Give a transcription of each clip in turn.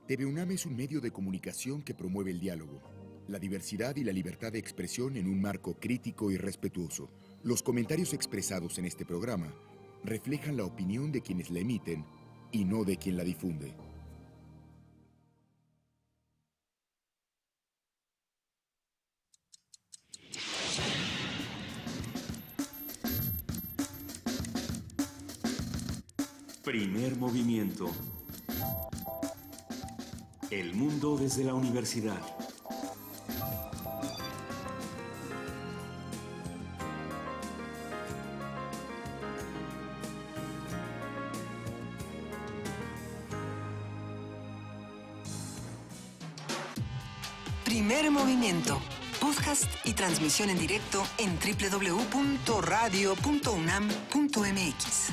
TV UNAM es un medio de comunicación que promueve el diálogo, la diversidad y la libertad de expresión en un marco crítico y respetuoso. Los comentarios expresados en este programa reflejan la opinión de quienes la emiten y no de quien la difunde. Primer movimiento. El mundo desde la universidad. Primer movimiento. Podcast y transmisión en directo en www.radio.unam.mx.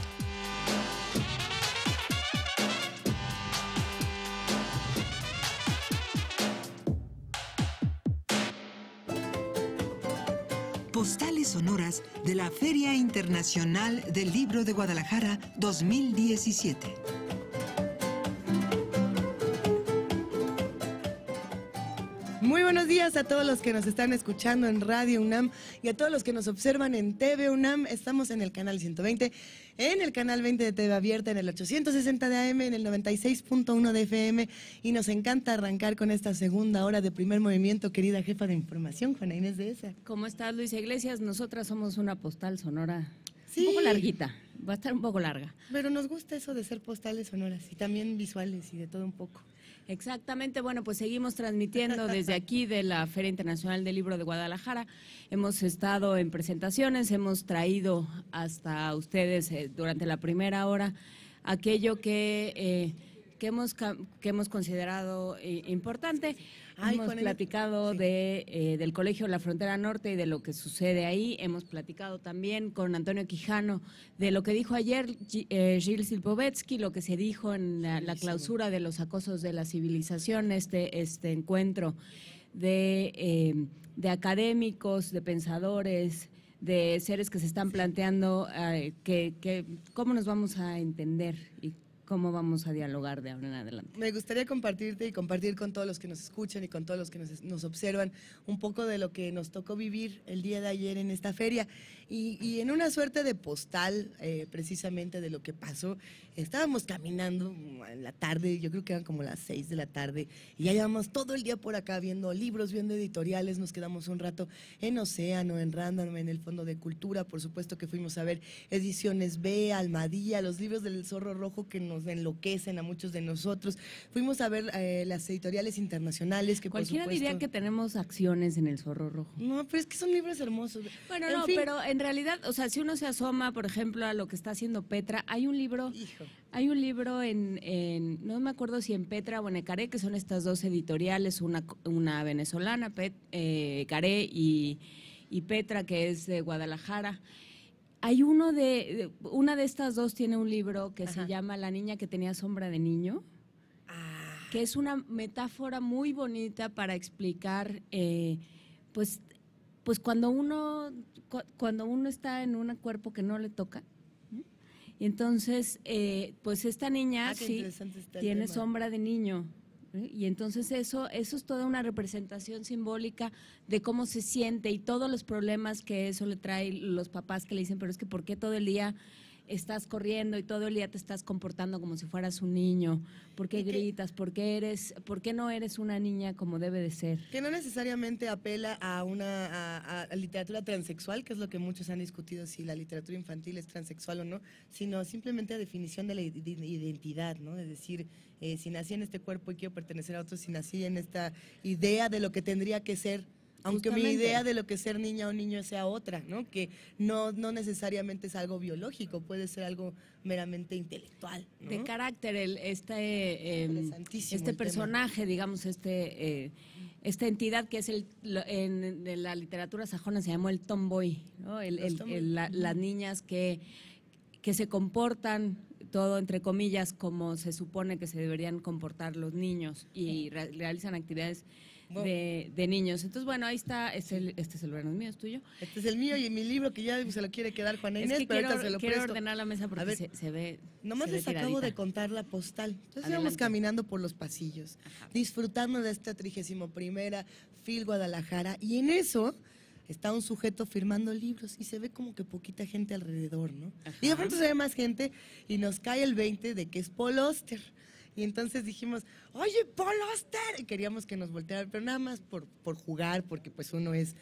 Postales sonoras de la Feria Internacional del Libro de Guadalajara 2017. Muy buenos días a todos los que nos están escuchando en Radio UNAM y a todos los que nos observan en TV UNAM. Estamos en el canal 120, en el canal 20 de TV Abierta, en el 860 de AM, en el 96.1 de FM, y nos encanta arrancar con esta segunda hora de Primer Movimiento, querida jefa de información, Juana Inés de ESA. ¿Cómo estás, Luisa Iglesias? Nosotras somos una postal sonora Sí. un poco larguita, va a estar un poco larga. Pero nos gusta eso de ser postales sonoras y también visuales y de todo un poco. Exactamente, bueno, pues seguimos transmitiendo desde aquí de la Feria Internacional del Libro de Guadalajara. Hemos estado en presentaciones, hemos traído hasta ustedes durante la primera hora aquello que hemos considerado importante. Hemos platicado del Colegio La Frontera Norte y de lo que sucede ahí. Hemos platicado también con Antonio Quijano de lo que dijo ayer Gilles Lipovetsky, lo que se dijo en la clausura de los acosos de la civilización, este encuentro de académicos, de pensadores, de seres que se están planteando cómo nos vamos a entender y cómo vamos a dialogar de ahora en adelante. Me gustaría compartirte y compartir con todos los que nos escuchan y con todos los que nos observan un poco de lo que nos tocó vivir el día de ayer en esta feria y en una suerte de postal precisamente de lo que pasó. Estábamos caminando en la tarde, yo creo que eran como las 6 de la tarde, y ya llevamos todo el día por acá viendo libros, viendo editoriales. Nos quedamos un rato en Océano, en Random, en el Fondo de Cultura, por supuesto que fuimos a ver Ediciones B, Almadía, los libros del Zorro Rojo que nos enloquecen a muchos de nosotros. Fuimos a ver las editoriales internacionales que cualquiera por supuesto, diría que tenemos acciones en el Zorro Rojo. No, pero es que son libros hermosos. Bueno, en no, fin. pero en realidad, o sea, si uno se asoma, por ejemplo, a lo que está haciendo Petra, hay un libro no me acuerdo si en Petra o en Ecaré, que son estas dos editoriales, una venezolana, Ecaré, y Petra, que es de Guadalajara. Hay una de estas dos tiene un libro que se llama La niña que tenía sombra de niño, que es una metáfora muy bonita para explicar, pues cuando uno está en un cuerpo que no le toca, ¿no? Y entonces, pues esta niña sí tiene sombra de niño. Y entonces eso es toda una representación simbólica de cómo se siente y todos los problemas que eso le trae los papás que le dicen, pero es que ¿por qué todo el día estás corriendo y todo el día te estás comportando como si fueras un niño? ¿Por qué gritas? ¿Por qué no eres una niña como debe de ser? Que no necesariamente apela a literatura transexual, que es lo que muchos han discutido, si la literatura infantil es transexual o no, sino simplemente a definición de la identidad, ¿no? De decir, si nací en este cuerpo y quiero pertenecer a otro, si nací en esta idea de lo que tendría que ser, aunque mi idea de lo que ser niña o niño sea otra, ¿no? Que no necesariamente es algo biológico, puede ser algo meramente intelectual, ¿no? De carácter, este personaje, digamos, esta entidad que es en la literatura sajona se llamó el tomboy, ¿no? Las niñas que se comportan, todo entre comillas, como se supone que se deberían comportar los niños y realizan actividades de niños. Entonces, bueno, ahí está, este es el verano mío, ¿es tuyo? Este es el mío y mi libro que ya se lo quiere quedar Juana Inés, que pero ahorita se lo quiero presto. ordenar la mesa porque A ver, se ve. Nomás se ve les acabo tiradita. de contar la postal. Entonces íbamos Adelante. caminando por los pasillos, disfrutando de esta 31ª FIL Guadalajara, y en eso está un sujeto firmando libros y se ve como que poquita gente alrededor, ¿no? Ajá. Y de pronto se ve más gente y nos cae el 20 de que es Paul Auster. Y entonces dijimos, oye, Paul Auster. Y queríamos que nos volteara, pero nada más por jugar, porque pues uno es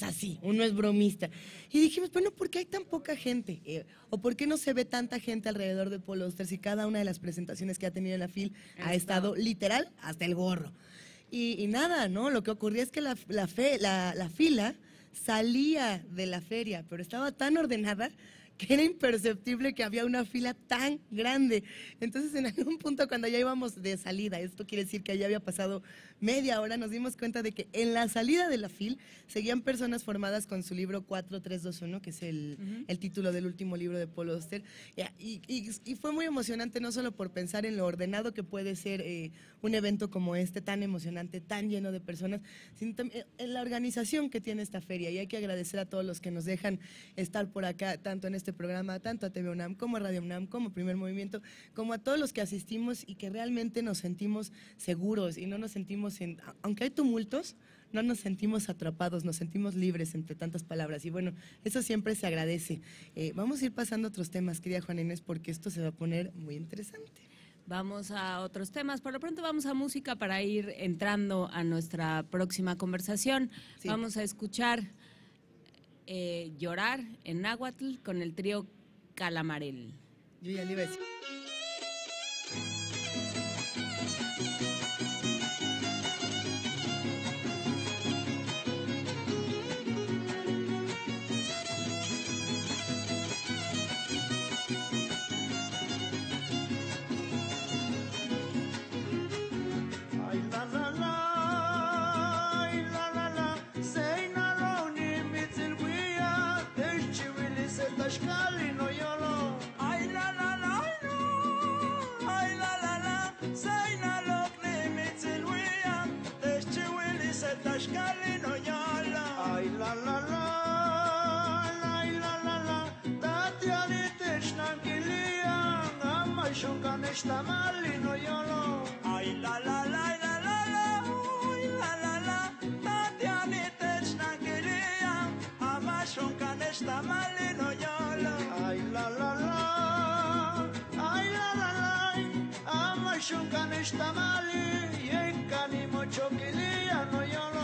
así, uno es bromista. Y dijimos, bueno, ¿por qué hay tan poca gente? ¿O por qué no se ve tanta gente alrededor de Paul Auster si cada una de las presentaciones que ha tenido en la FIL ha estado literal hasta el gorro? Y nada, ¿no? Lo que ocurría es que la fila salía de la feria, pero estaba tan ordenada que era imperceptible que había una fila tan grande. Entonces, en algún punto, cuando ya íbamos de salida, esto quiere decir que ya había pasado media hora, nos dimos cuenta de que en la salida de la FIL seguían personas formadas con su libro 4321, que es el título del último libro de Paul Auster. Y fue muy emocionante, no solo por pensar en lo ordenado que puede ser un evento como este, tan emocionante, tan lleno de personas, sino también en la organización que tiene esta feria. Y hay que agradecer a todos los que nos dejan estar por acá, tanto en este programa, tanto a TV UNAM, como a Radio UNAM, como Primer Movimiento, como a todos los que asistimos y que realmente nos sentimos seguros y no nos sentimos, aunque hay tumultos, no nos sentimos atrapados, nos sentimos libres entre tantas palabras. Y bueno, eso siempre se agradece. Vamos a ir pasando a otros temas, querida Juana Inés, porque esto se va a poner muy interesante. Vamos a otros temas. Por lo pronto vamos a música para ir entrando a nuestra próxima conversación. Sí. Vamos a escuchar Llorar en náhuatl con el trío Calamarel. Yo ya le iba a decir. Esta malino yolo, ay la la la la la la, ay la la la, Tatiana Technakilia, amashon kan esta malino yolo, ay la la la, ay la la la, amashon kan esta mali, yenkani mocho kilia no yolo.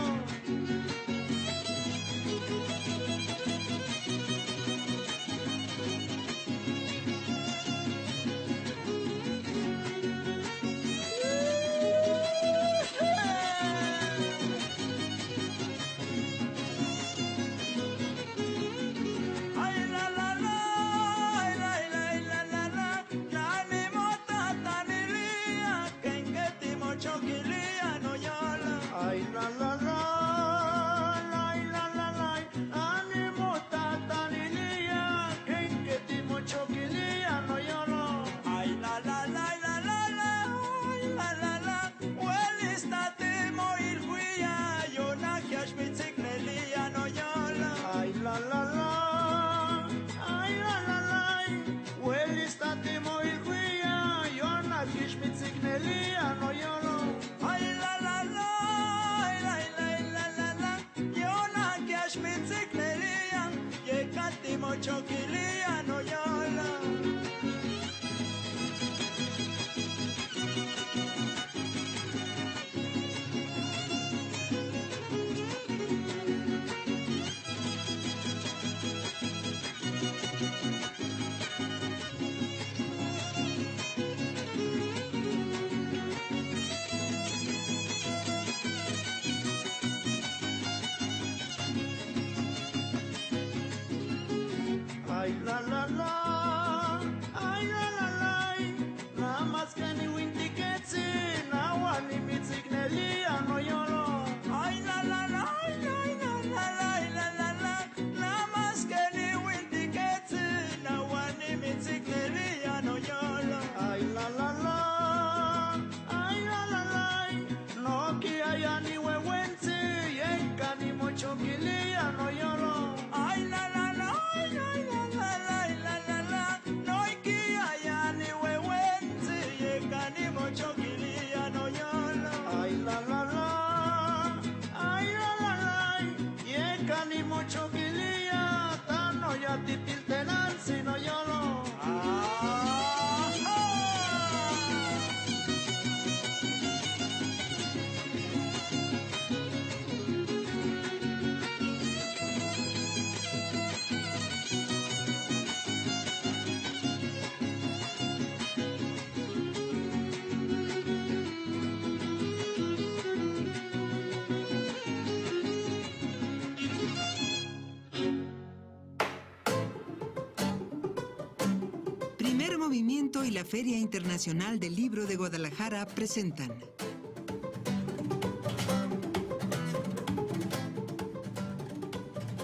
Primer Movimiento y la Feria Internacional del Libro de Guadalajara presentan.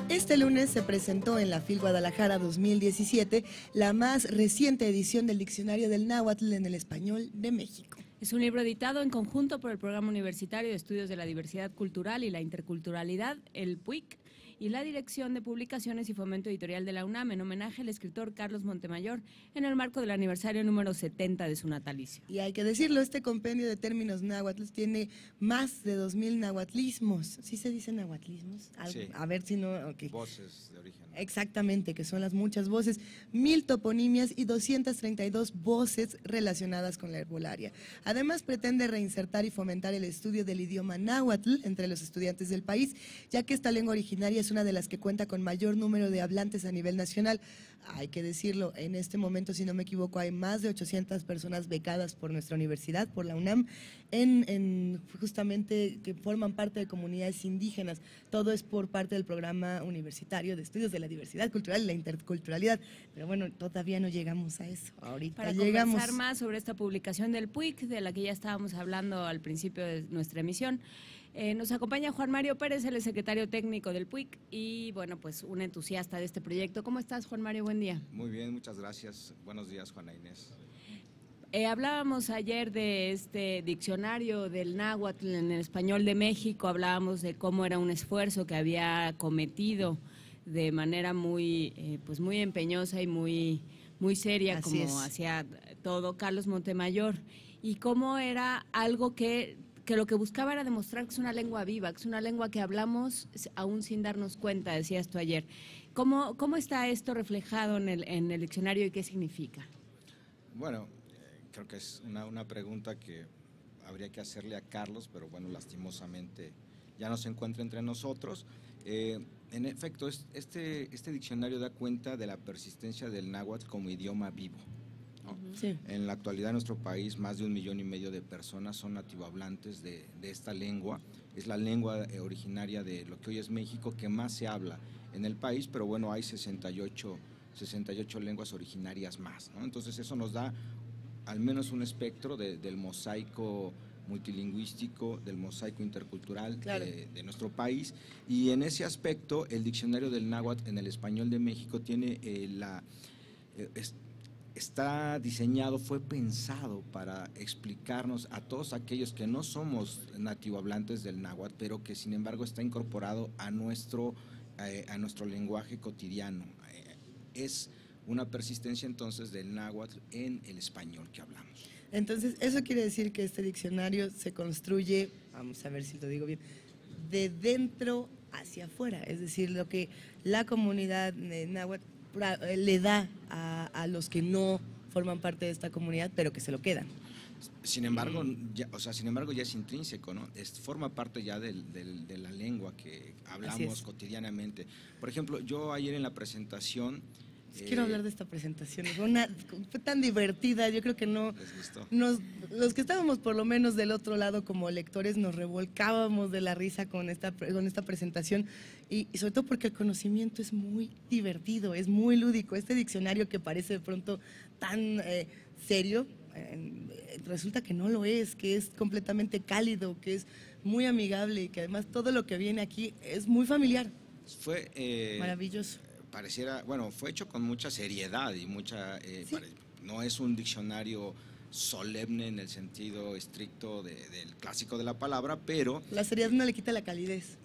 Este lunes se presentó en la FIL Guadalajara 2017 la más reciente edición del Diccionario del Náhuatl en el Español de México. Es un libro editado en conjunto por el Programa Universitario de Estudios de la Diversidad Cultural y la Interculturalidad, el PUIC, y la Dirección de Publicaciones y Fomento Editorial de la UNAM, en homenaje al escritor Carlos Montemayor, en el marco del aniversario número 70 de su natalicio. Y hay que decirlo, este compendio de términos náhuatl tiene más de 2000 náhuatlismos. ¿Sí se dicen náhuatlismos? Sí. A ver si no... Okay. Voces de origen. Exactamente, que son las muchas voces, 1000 toponimias y 232 voces relacionadas con la herbolaria. Además, pretende reinsertar y fomentar el estudio del idioma náhuatl entre los estudiantes del país, ya que esta lengua originaria es una de las que cuenta con mayor número de hablantes a nivel nacional. Hay que decirlo, en este momento, si no me equivoco, hay más de 800 personas becadas por nuestra universidad, por la UNAM, justamente que forman parte de comunidades indígenas. Todo es por parte del Programa Universitario de Estudios de la Diversidad Cultural y la Interculturalidad. Pero bueno, todavía no llegamos a eso. Ahorita Para llegamos. conversar más sobre esta publicación del PUIC, de la que ya estábamos hablando al principio de nuestra emisión, nos acompaña Juan Mario Pérez, el secretario técnico del PUIC y, bueno, pues un entusiasta de este proyecto. ¿Cómo estás, Juan Mario? Buen día. Muy bien, muchas gracias. Buenos días, Juana Inés. Hablábamos ayer de este diccionario del náhuatl en el Español de México, hablábamos de cómo era un esfuerzo que había cometido de manera muy, pues muy empeñosa y muy seria, Así como es. hacía todo Carlos Montemayor, y cómo era algo que lo que buscaba era demostrar que es una lengua viva, que es una lengua que hablamos aún sin darnos cuenta, decías tú ayer. ¿Cómo está esto reflejado en el diccionario y qué significa? Bueno, creo que es una pregunta que habría que hacerle a Carlos, pero bueno, lastimosamente ya no se encuentra entre nosotros. En efecto, este diccionario da cuenta de la persistencia del náhuatl como idioma vivo, ¿no? Sí. En la actualidad en nuestro país más de 1,5 millones de personas son nativohablantes de esta lengua. Es la lengua originaria de lo que hoy es México que más se habla en el país, pero bueno, hay 68 lenguas originarias más, ¿no? Entonces eso nos da al menos un espectro del mosaico multilingüístico, del mosaico intercultural, Claro. de nuestro país, y en ese aspecto el diccionario del náhuatl en el Español de México tiene está diseñado, fue pensado para explicarnos a todos aquellos que no somos nativohablantes del náhuatl, pero que sin embargo está incorporado a nuestro lenguaje cotidiano. Es una persistencia entonces del náhuatl en el español que hablamos. Entonces, eso quiere decir que este diccionario se construye, vamos a ver si lo digo bien, de dentro hacia afuera, es decir, lo que la comunidad náhuatl le da a los que no forman parte de esta comunidad, pero que se lo quedan. Sin embargo, ya es intrínseco, ¿no? Forma parte ya de la lengua que hablamos cotidianamente. Por ejemplo, yo ayer en la presentación... Quiero hablar de esta presentación, fue tan divertida, yo creo que no... ¿Les gustó? Los que estábamos por lo menos del otro lado como lectores nos revolcábamos de la risa con esta presentación y sobre todo porque el conocimiento es muy divertido, es muy lúdico. Este diccionario que parece de pronto tan serio, resulta que no lo es, que es completamente cálido, que es muy amigable y que además todo lo que viene aquí es muy familiar. Fue... Maravilloso. Pareciera, bueno, fue hecho con mucha seriedad y Sí. No es un diccionario solemne en el sentido estricto del clásico de la palabra, pero... La seriedad no le quita la calidez.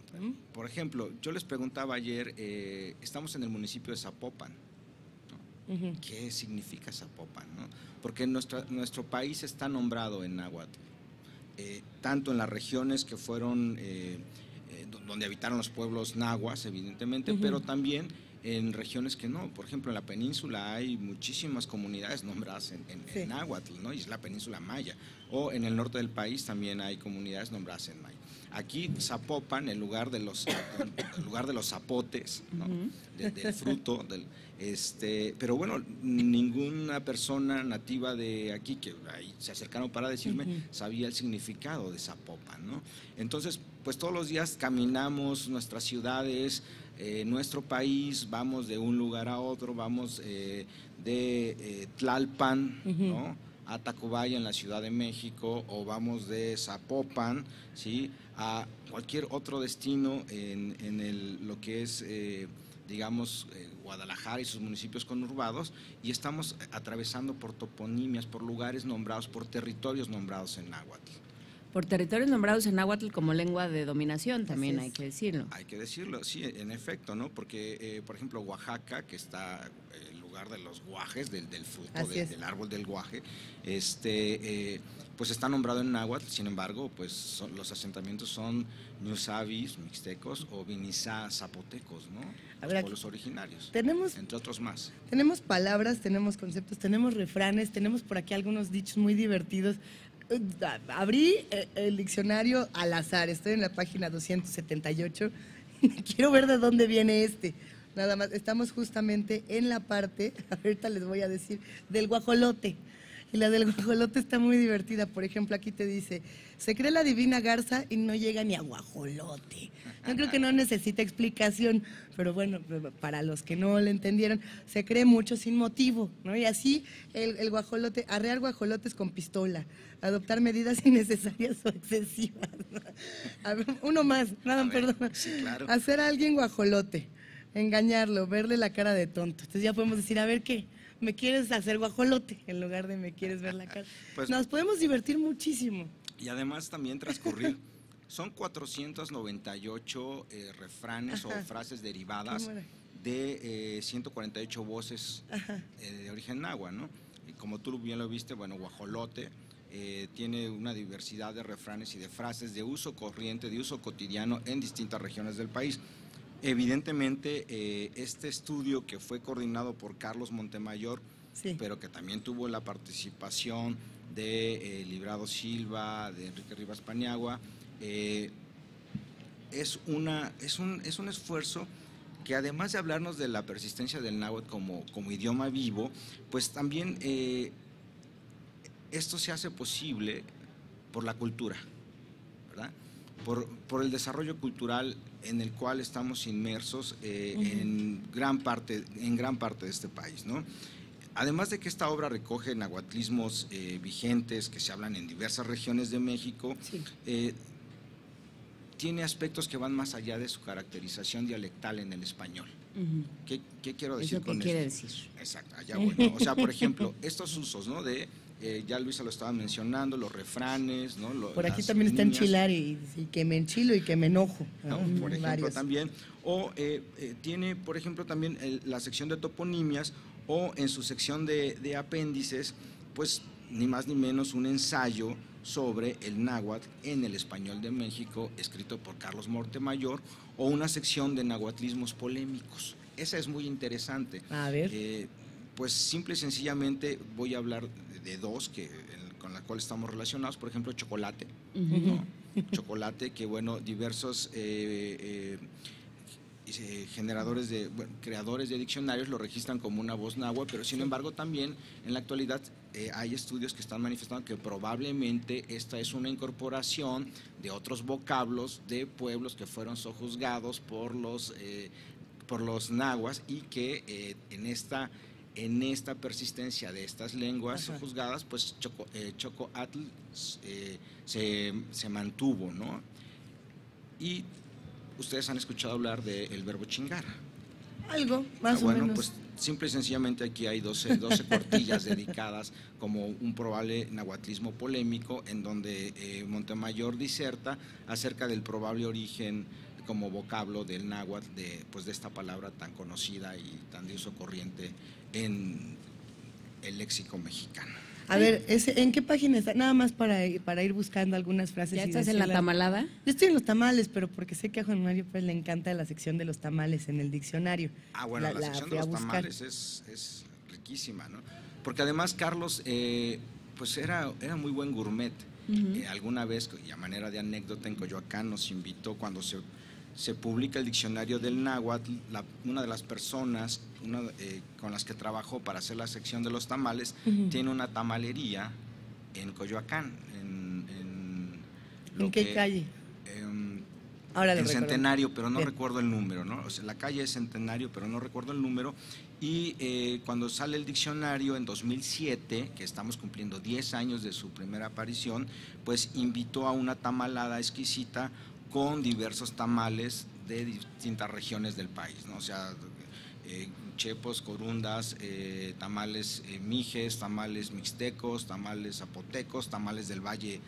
Por ejemplo, yo les preguntaba ayer, estamos en el municipio de Zapopan, ¿no? Ujú. ¿Qué significa Zapopan, no? Porque nuestro país está nombrado en náhuatl, tanto en las regiones que fueron, donde habitaron los pueblos nahuas, evidentemente, pero también en regiones que no. Por ejemplo, en la península hay muchísimas comunidades nombradas en náhuatl, ¿no? Y es la península maya. O en el norte del país también hay comunidades nombradas en maya. Aquí Zapopan, el lugar de los zapotes, ¿no? Del fruto, pero bueno, ninguna persona nativa de aquí que ahí se acercaron para decirme sabía el significado de Zapopan, ¿no? Entonces, pues todos los días caminamos nuestras ciudades, nuestro país, vamos de un lugar a otro, vamos de Tlalpan, ¿no?, a Tacubaya en la Ciudad de México, o vamos de Zapopan, ¿sí?, a cualquier otro destino en lo que es, digamos, Guadalajara y sus municipios conurbados, y estamos atravesando por toponimias, por lugares nombrados, por territorios nombrados en náhuatl. Por territorios nombrados en náhuatl como lengua de dominación, también hay que decirlo. Hay que decirlo, sí, en efecto, ¿no? Porque, por ejemplo, Oaxaca, que está el lugar de los guajes, del fruto, del árbol del guaje, pues está nombrado en náhuatl. Sin embargo, pues los asentamientos son ñusavis, mixtecos, o vinizá, zapotecos, ¿no? Los pueblos originarios, entre otros más. Tenemos palabras, tenemos conceptos, tenemos refranes, tenemos por aquí algunos dichos muy divertidos. Abrí el diccionario al azar, estoy en la página 278, quiero ver de dónde viene nada más, estamos justamente en la parte, ahorita les voy a decir, del guajolote, y la del guajolote está muy divertida. Por ejemplo, aquí te dice, se cree la divina garza y no llega ni a guajolote. Yo creo que no necesita explicación, pero bueno, para los que no lo entendieron, se cree mucho sin motivo, ¿no? Y así el guajolote, arrear guajolotes con pistola, adoptar medidas innecesarias o excesivas. A ver, uno más, perdón. Sí, claro. Hacer a alguien guajolote, engañarlo, verle la cara de tonto. Entonces ya podemos decir, a ver, ¿qué? ¿Me quieres hacer guajolote? En lugar de me quieres ver la cara. Pues, nos podemos divertir muchísimo. Y además también transcurrir. Son 498 refranes o frases derivadas de 148 voces de origen náhuatl, ¿no? Y como tú bien lo viste, bueno, guajolote tiene una diversidad de refranes y de frases de uso corriente, de uso cotidiano en distintas regiones del país. Evidentemente, este estudio, que fue coordinado por Carlos Montemayor, pero que también tuvo la participación de Librado Silva, de Enrique Rivas Paniagua, es un esfuerzo que, además de hablarnos de la persistencia del náhuatl como idioma vivo, pues también esto se hace posible por la cultura, ¿verdad? Por el desarrollo cultural en el cual estamos inmersos en gran parte de este país, ¿no? Además de que esta obra recoge nahuatlismos vigentes que se hablan en diversas regiones de México, tiene aspectos que van más allá de su caracterización dialectal en el español. ¿Qué quiero decir con esto? ¿Qué quiere decir? Exacto, allá bueno. O sea, por ejemplo, estos usos, ¿no? Ya Luisa lo estaba mencionando, los refranes, ¿no? Por aquí también está enchilar y que me enchilo y que me enojo. No, por ejemplo, también. O tiene, por ejemplo, también la sección de toponimias, o en su sección de apéndices, pues ni más ni menos un ensayo sobre el náhuatl en el español de México, escrito por Carlos Montemayor, o una sección de nahuatlismos polémicos. Esa es muy interesante. A ver. Pues simple y sencillamente voy a hablar de dos con la cual estamos relacionados. Por ejemplo, chocolate, ¿no? Chocolate, que bueno, diversos creadores de diccionarios lo registran como una voz náhuatl, pero sin embargo también en la actualidad hay estudios que están manifestando que probablemente esta es una incorporación de otros vocablos de pueblos que fueron sojuzgados por los nahuas, y que en esta persistencia de estas lenguas sojuzgadas, pues Chocoatl se mantuvo, ¿no? Y ustedes han escuchado hablar del verbo chingar. Algo, más o menos. Bueno, pues simple y sencillamente aquí hay 12 cuartillas dedicadas como un probable nahuatlismo polémico, en donde Montemayor diserta acerca del probable origen como vocablo del náhuatl de esta palabra tan conocida y tan de uso corriente en el léxico mexicano. A ver, ¿en qué página está? Nada más para ir buscando algunas frases. ¿Ya estás en la tamalada? Yo estoy en los tamales, pero porque sé que a Juan Mario pues le encanta la sección de los tamales en el diccionario. Ah, bueno, la sección de los tamales es riquísima, ¿no? Porque además Carlos pues era muy buen gourmet. Alguna vez, y a manera de anécdota, en Coyoacán nos invitó cuando se publica el diccionario del náhuatl. Una de las personas con las que trabajó para hacer la sección de los tamales tiene una tamalería en Coyoacán. ¿En qué calle? Ahora lo en recuerdo. Centenario, pero no Bien. recuerdo el número, ¿no? O sea, la calle es Centenario, pero no recuerdo el número. Y cuando sale el diccionario en 2007, que estamos cumpliendo 10 años de su primera aparición, pues invitó a una tamalada exquisita con diversos tamales de distintas regiones del país, ¿no? O sea, chepos, corundas, tamales mijes, tamales mixtecos, tamales zapotecos, tamales del Valle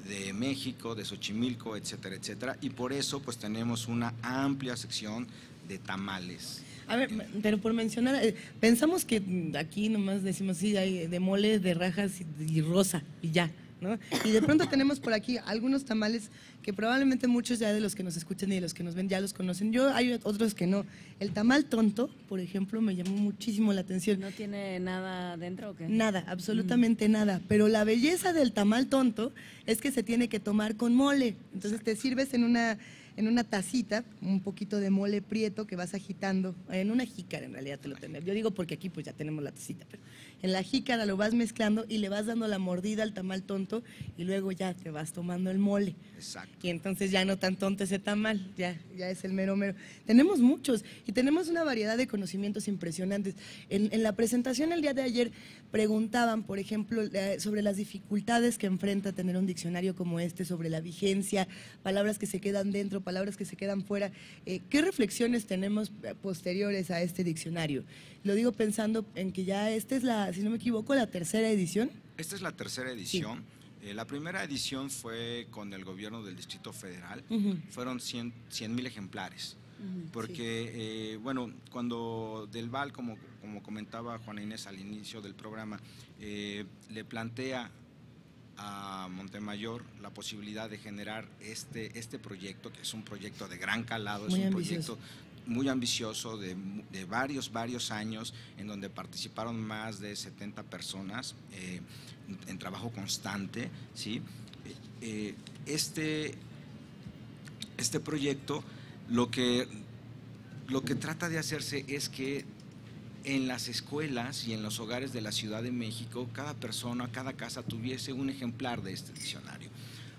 de México, de Xochimilco, etcétera, etcétera. Y por eso pues tenemos una amplia sección de tamales. A ver, pero por mencionar, pensamos que aquí nomás decimos, sí, hay de mole, de rajas y rosa, y ya, ¿no? Y de pronto tenemos por aquí algunos tamales que probablemente muchos ya de los que nos escuchan y de los que nos ven ya los conocen. Hay otros que no. El tamal tonto, por ejemplo, me llamó muchísimo la atención. ¿No tiene nada dentro o qué? Nada, absolutamente nada. Pero la belleza del tamal tonto es que se tiene que tomar con mole. Entonces te sirves en una tacita, un poquito de mole prieto que vas agitando, en una jícara en realidad te lo tenés. Yo digo porque aquí pues ya tenemos la tacita, pero en la jícara lo vas mezclando y le vas dando la mordida al tamal tonto y luego ya te vas tomando el mole. Exacto. Y entonces ya no tan tonto ese tamal, ya es el mero mero. Tenemos muchos y tenemos una variedad de conocimientos impresionantes. En la presentación el día de ayer preguntaban, por ejemplo, sobre las dificultades que enfrenta tener un diccionario como este, sobre la vigencia, palabras que se quedan dentro, palabras que se quedan fuera. ¿Qué reflexiones tenemos posteriores a este diccionario? Lo digo pensando en que ya esta es si no me equivoco, la tercera edición. Esta es la tercera edición. La primera edición fue con el gobierno del Distrito Federal. Fueron 100,000 ejemplares. Porque, bueno, cuando Del Val, como comentaba Juana Inés al inicio del programa, le plantea a Montemayor la posibilidad de generar este proyecto, que es un proyecto de gran calado, es un proyecto muy ambicioso de varios años, en donde participaron más de 70 personas en trabajo constante, ¿sí? Este proyecto lo que trata de hacerse es que en las escuelas y en los hogares de la Ciudad de México, cada persona, cada casa tuviese un ejemplar de este diccionario.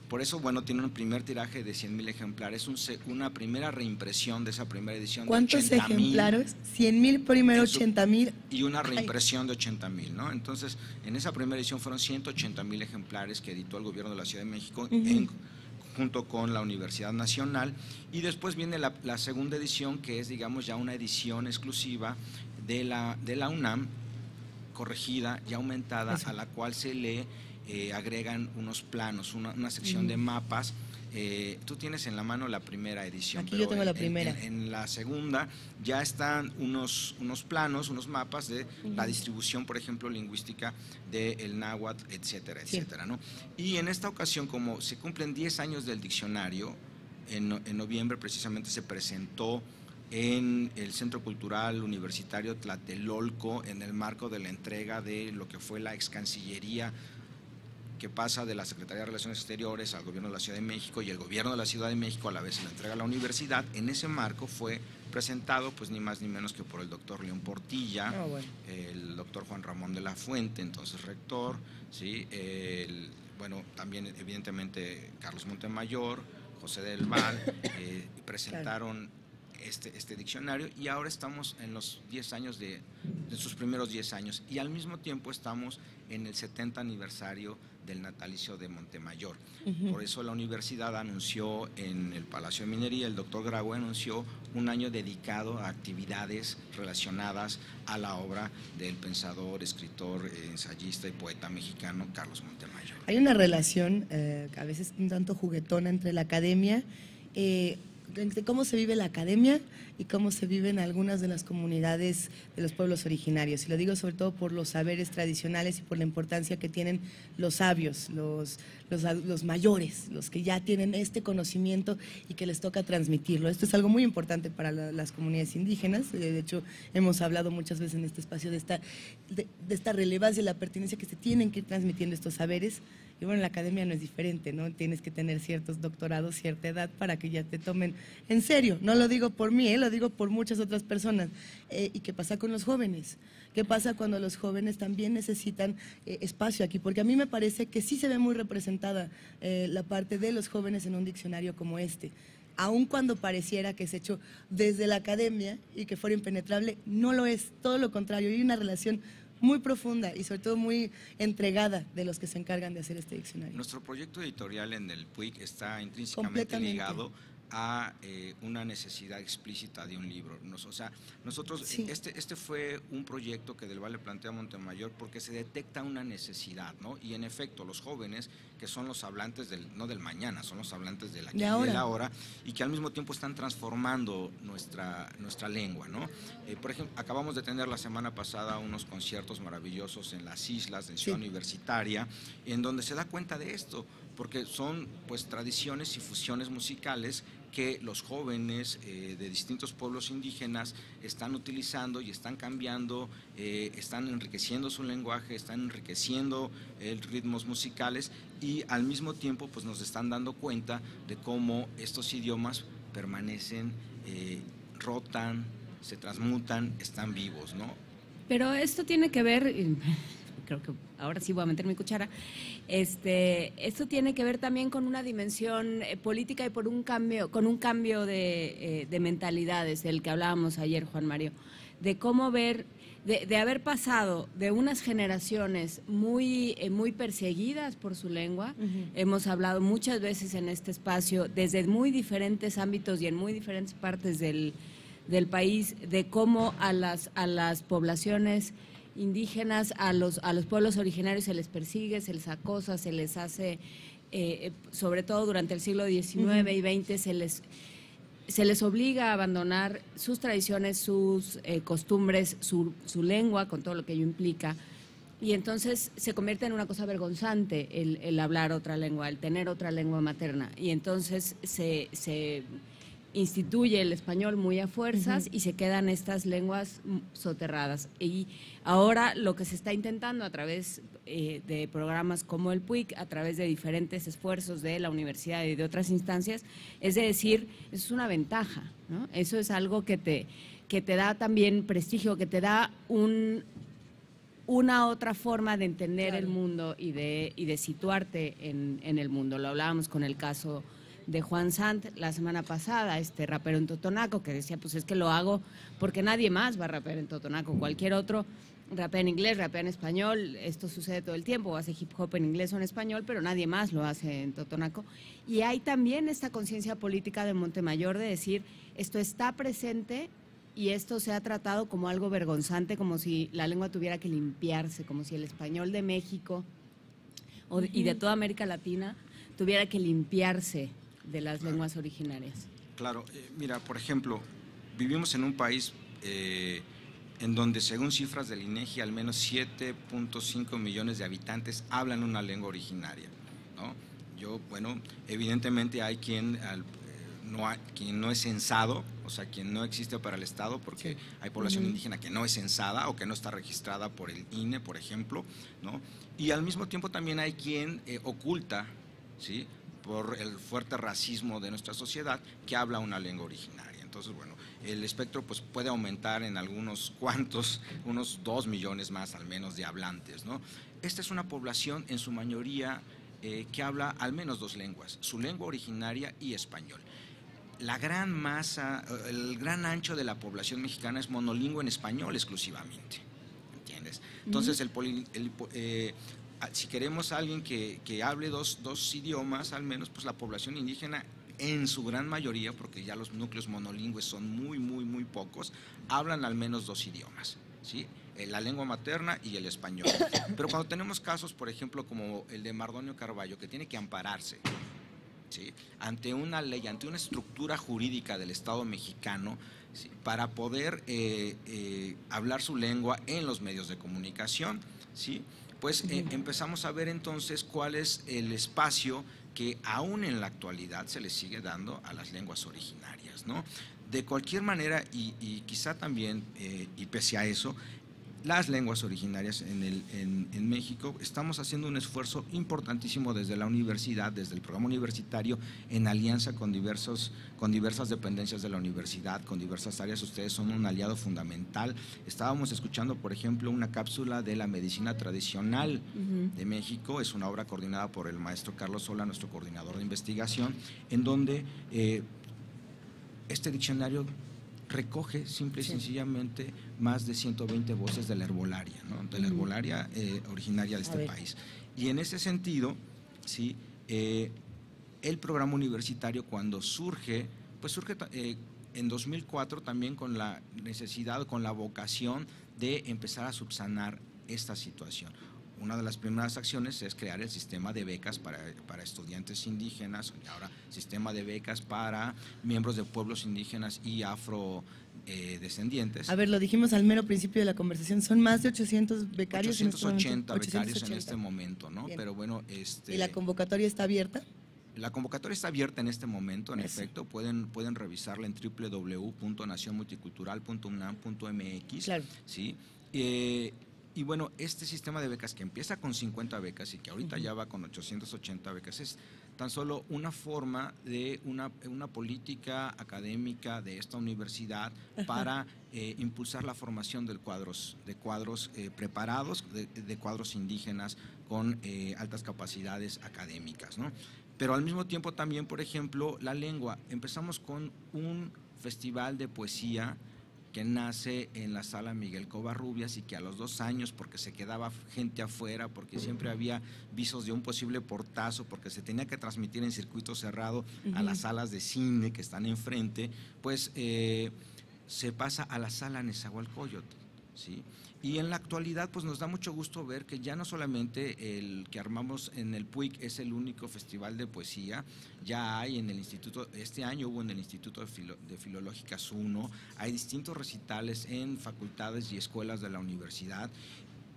Por eso, bueno, tiene un primer tiraje de 100,000 ejemplares, una primera reimpresión de esa primera edición. ¿Cuántos de 80,000 ejemplares? 100,000 primero, 80,000. Y una reimpresión de 80,000, ¿no? Entonces, en esa primera edición fueron 180,000 ejemplares que editó el gobierno de la Ciudad de México junto con la Universidad Nacional. Y después viene la segunda edición, que es, digamos, ya una edición exclusiva de la UNAM, corregida y aumentada, a la cual se le agregan unos planos, una sección de mapas. Tú tienes en la mano la primera edición. Aquí yo tengo la primera. En la segunda ya están unos planos, unos mapas de la distribución, por ejemplo, lingüística del náhuatl, etcétera, etcétera, ¿no? Y en esta ocasión, como se cumplen 10 años del diccionario, en noviembre precisamente se presentó en el Centro Cultural Universitario Tlatelolco, en el marco de la entrega de lo que fue la excancillería, que pasa de la Secretaría de Relaciones Exteriores al Gobierno de la Ciudad de México, y el Gobierno de la Ciudad de México a la vez se la entrega a la universidad. En ese marco fue presentado, pues ni más ni menos que por el doctor León Portilla, el doctor Juan Ramón de la Fuente, entonces rector, ¿sí? Bueno, también evidentemente Carlos Montemayor, José del Val, presentaron este diccionario, y ahora estamos en los 10 años de sus primeros 10 años, y al mismo tiempo estamos en el 70 aniversario del natalicio de Montemayor. Por eso la universidad anunció en el Palacio de Minería, el doctor Graue anunció un año dedicado a actividades relacionadas a la obra del pensador, escritor, ensayista y poeta mexicano Carlos Montemayor. Hay una relación, a veces un tanto juguetona, entre la academia, entre cómo se vive la academia y cómo se viven algunas de las comunidades de los pueblos originarios. Y lo digo sobre todo por los saberes tradicionales y por la importancia que tienen los sabios, los mayores, los que ya tienen este conocimiento y que les toca transmitirlo. Esto es algo muy importante para las comunidades indígenas. De hecho, hemos hablado muchas veces en este espacio de esta relevancia y la pertinencia que se tienen que ir transmitiendo estos saberes. Y bueno, en la academia no es diferente, ¿no? Tienes que tener ciertos doctorados, cierta edad para que ya te tomen en serio. No lo digo por mí, lo digo por muchas otras personas. ¿Y qué pasa con los jóvenes? ¿Qué pasa cuando los jóvenes también necesitan espacio aquí? Porque a mí me parece que sí se ve muy representada la parte de los jóvenes en un diccionario como este. aun cuando pareciera que es hecho desde la academia y que fuera impenetrable, no lo es, todo lo contrario, hay una relación muy profunda y sobre todo muy entregada de los que se encargan de hacer este diccionario. Nuestro proyecto editorial en el PUIC está intrínsecamente Completamente ligado a una necesidad explícita de un libro. Nosotros, Sí. este fue un proyecto que del Valle plantea Montemayor porque se detecta una necesidad, ¿no? Y en efecto, los jóvenes, que son los hablantes no del mañana, son los hablantes del aquí y del ahora, y que al mismo tiempo están transformando nuestra lengua, ¿no? Por ejemplo, acabamos de tener la semana pasada unos conciertos maravillosos en las islas de Ciudad Universitaria, en donde se da cuenta de esto, porque son pues tradiciones y fusiones musicales que los jóvenes de distintos pueblos indígenas están utilizando y están cambiando, están enriqueciendo su lenguaje, están enriqueciendo ritmos musicales y al mismo tiempo pues nos están dando cuenta de cómo estos idiomas permanecen, rotan, se transmutan, están vivos, ¿no? Pero esto tiene que ver, creo que ahora sí voy a meter mi cuchara, esto tiene que ver también con una dimensión política y con un cambio de mentalidades, del que hablábamos ayer, Juan Mario, de cómo ver, de haber pasado de unas generaciones muy perseguidas por su lengua. Hemos hablado muchas veces en este espacio, desde muy diferentes ámbitos y en muy diferentes partes del país, de cómo a las poblaciones indígenas, a los pueblos originarios se les persigue, se les acosa, se les hace, sobre todo durante el siglo XIX y XX, se les obliga a abandonar sus tradiciones, sus costumbres, su lengua, con todo lo que ello implica, y entonces se convierte en una cosa vergonzante el hablar otra lengua, el tener otra lengua materna, y entonces se instituye el español muy a fuerzas y se quedan estas lenguas soterradas. Y ahora lo que se está intentando a través de programas como el PUIC, a través de diferentes esfuerzos de la universidad y de otras instancias, es de decir, eso es una ventaja, ¿no? Eso es algo que te da también prestigio, que te da una otra forma de entender el mundo y de situarte en el mundo. Lo hablábamos con el caso de Juan Sant la semana pasada, este rapero en Totonaco, que decía, pues es que lo hago porque nadie más va a rapear en Totonaco, cualquier otro rapea en inglés, rapea en español, esto sucede todo el tiempo, hace hip hop en inglés o en español, pero nadie más lo hace en Totonaco. Y hay también esta conciencia política de Montemayor de decir, esto está presente y esto se ha tratado como algo vergonzante, como si la lengua tuviera que limpiarse, como si el español de México y de toda América Latina tuviera que limpiarse de las lenguas originarias. Claro, mira, por ejemplo, vivimos en un país en donde según cifras del INEGI al menos 7.5 millones de habitantes hablan una lengua originaria, ¿no? Evidentemente hay quien no es censado, o sea, quien no existe para el Estado, porque hay población indígena que no es censada o que no está registrada por el INE, por ejemplo, ¿no? Y al mismo tiempo también hay quien oculta, ¿sí?, por el fuerte racismo de nuestra sociedad, que habla una lengua originaria. Entonces, bueno, el espectro pues puede aumentar en algunos cuantos, unos 2 millones más al menos de hablantes, ¿no? Esta es una población en su mayoría que habla al menos 2 lenguas, su lengua originaria y español. La gran masa, el gran ancho de la población mexicana es monolingüe en español exclusivamente, ¿entiendes? Entonces, si queremos a alguien que hable dos idiomas, al menos, pues la población indígena, en su gran mayoría, porque ya los núcleos monolingües son muy, muy, muy pocos, hablan al menos 2 idiomas, ¿sí? La lengua materna y el español. Pero cuando tenemos casos, por ejemplo, como el de Mardonio Carballo, que tiene que ampararse, ¿sí?, ante una ley, ante una estructura jurídica del Estado mexicano, ¿sí?, para poder hablar su lengua en los medios de comunicación, ¿sí?, pues empezamos a ver entonces cuál es el espacio que aún en la actualidad se le sigue dando a las lenguas originarias, ¿no? De cualquier manera, y quizá también, y pese a eso, las lenguas originarias en México, estamos haciendo un esfuerzo importantísimo desde la universidad, desde el programa universitario, en alianza con diversas dependencias de la universidad, con diversas áreas. Ustedes son un aliado fundamental. Estábamos escuchando, por ejemplo, una cápsula de la medicina tradicional de México, es una obra coordinada por el maestro Carlos Sola, nuestro coordinador de investigación, en donde este diccionario recoge simple y sencillamente más de 120 voces de la herbolaria, ¿no? De la herbolaria originaria de este país. Y en ese sentido, ¿sí? El programa universitario cuando surge, pues surge en 2004 también con la necesidad, con la vocación de empezar a subsanar esta situación. Una de las primeras acciones es crear el sistema de becas para estudiantes indígenas, y ahora sistema de becas para miembros de pueblos indígenas y afrodescendientes. A ver, lo dijimos al mero principio de la conversación, son más de 800 becarios 880 becarios en este momento, ¿no? Bien. Pero bueno, ¿Y la convocatoria está abierta? La convocatoria está abierta en este momento, en efecto, pueden revisarla en www.nacionmulticultural.unam.mx. Claro. ¿Sí? Y bueno, este sistema de becas que empieza con 50 becas y que ahorita ya va con 880 becas es tan solo una forma de una política académica de esta universidad para impulsar la formación de cuadros preparados, de cuadros indígenas con altas capacidades académicas, ¿no? Pero al mismo tiempo también, por ejemplo, la lengua. Empezamos con un festival de poesía que nace en la sala Miguel Covarrubias y que a los 2 años, porque se quedaba gente afuera, porque siempre había visos de un posible portazo, porque se tenía que transmitir en circuito cerrado a las salas de cine que están enfrente, pues se pasa a la sala Nezahualcóyotl, ¿sí? Y en la actualidad pues nos da mucho gusto ver que ya no solamente el que armamos en el PUIC es el único festival de poesía, ya hay en el instituto, este año hubo en el Instituto de Filológicas 1, hay distintos recitales en facultades y escuelas de la universidad.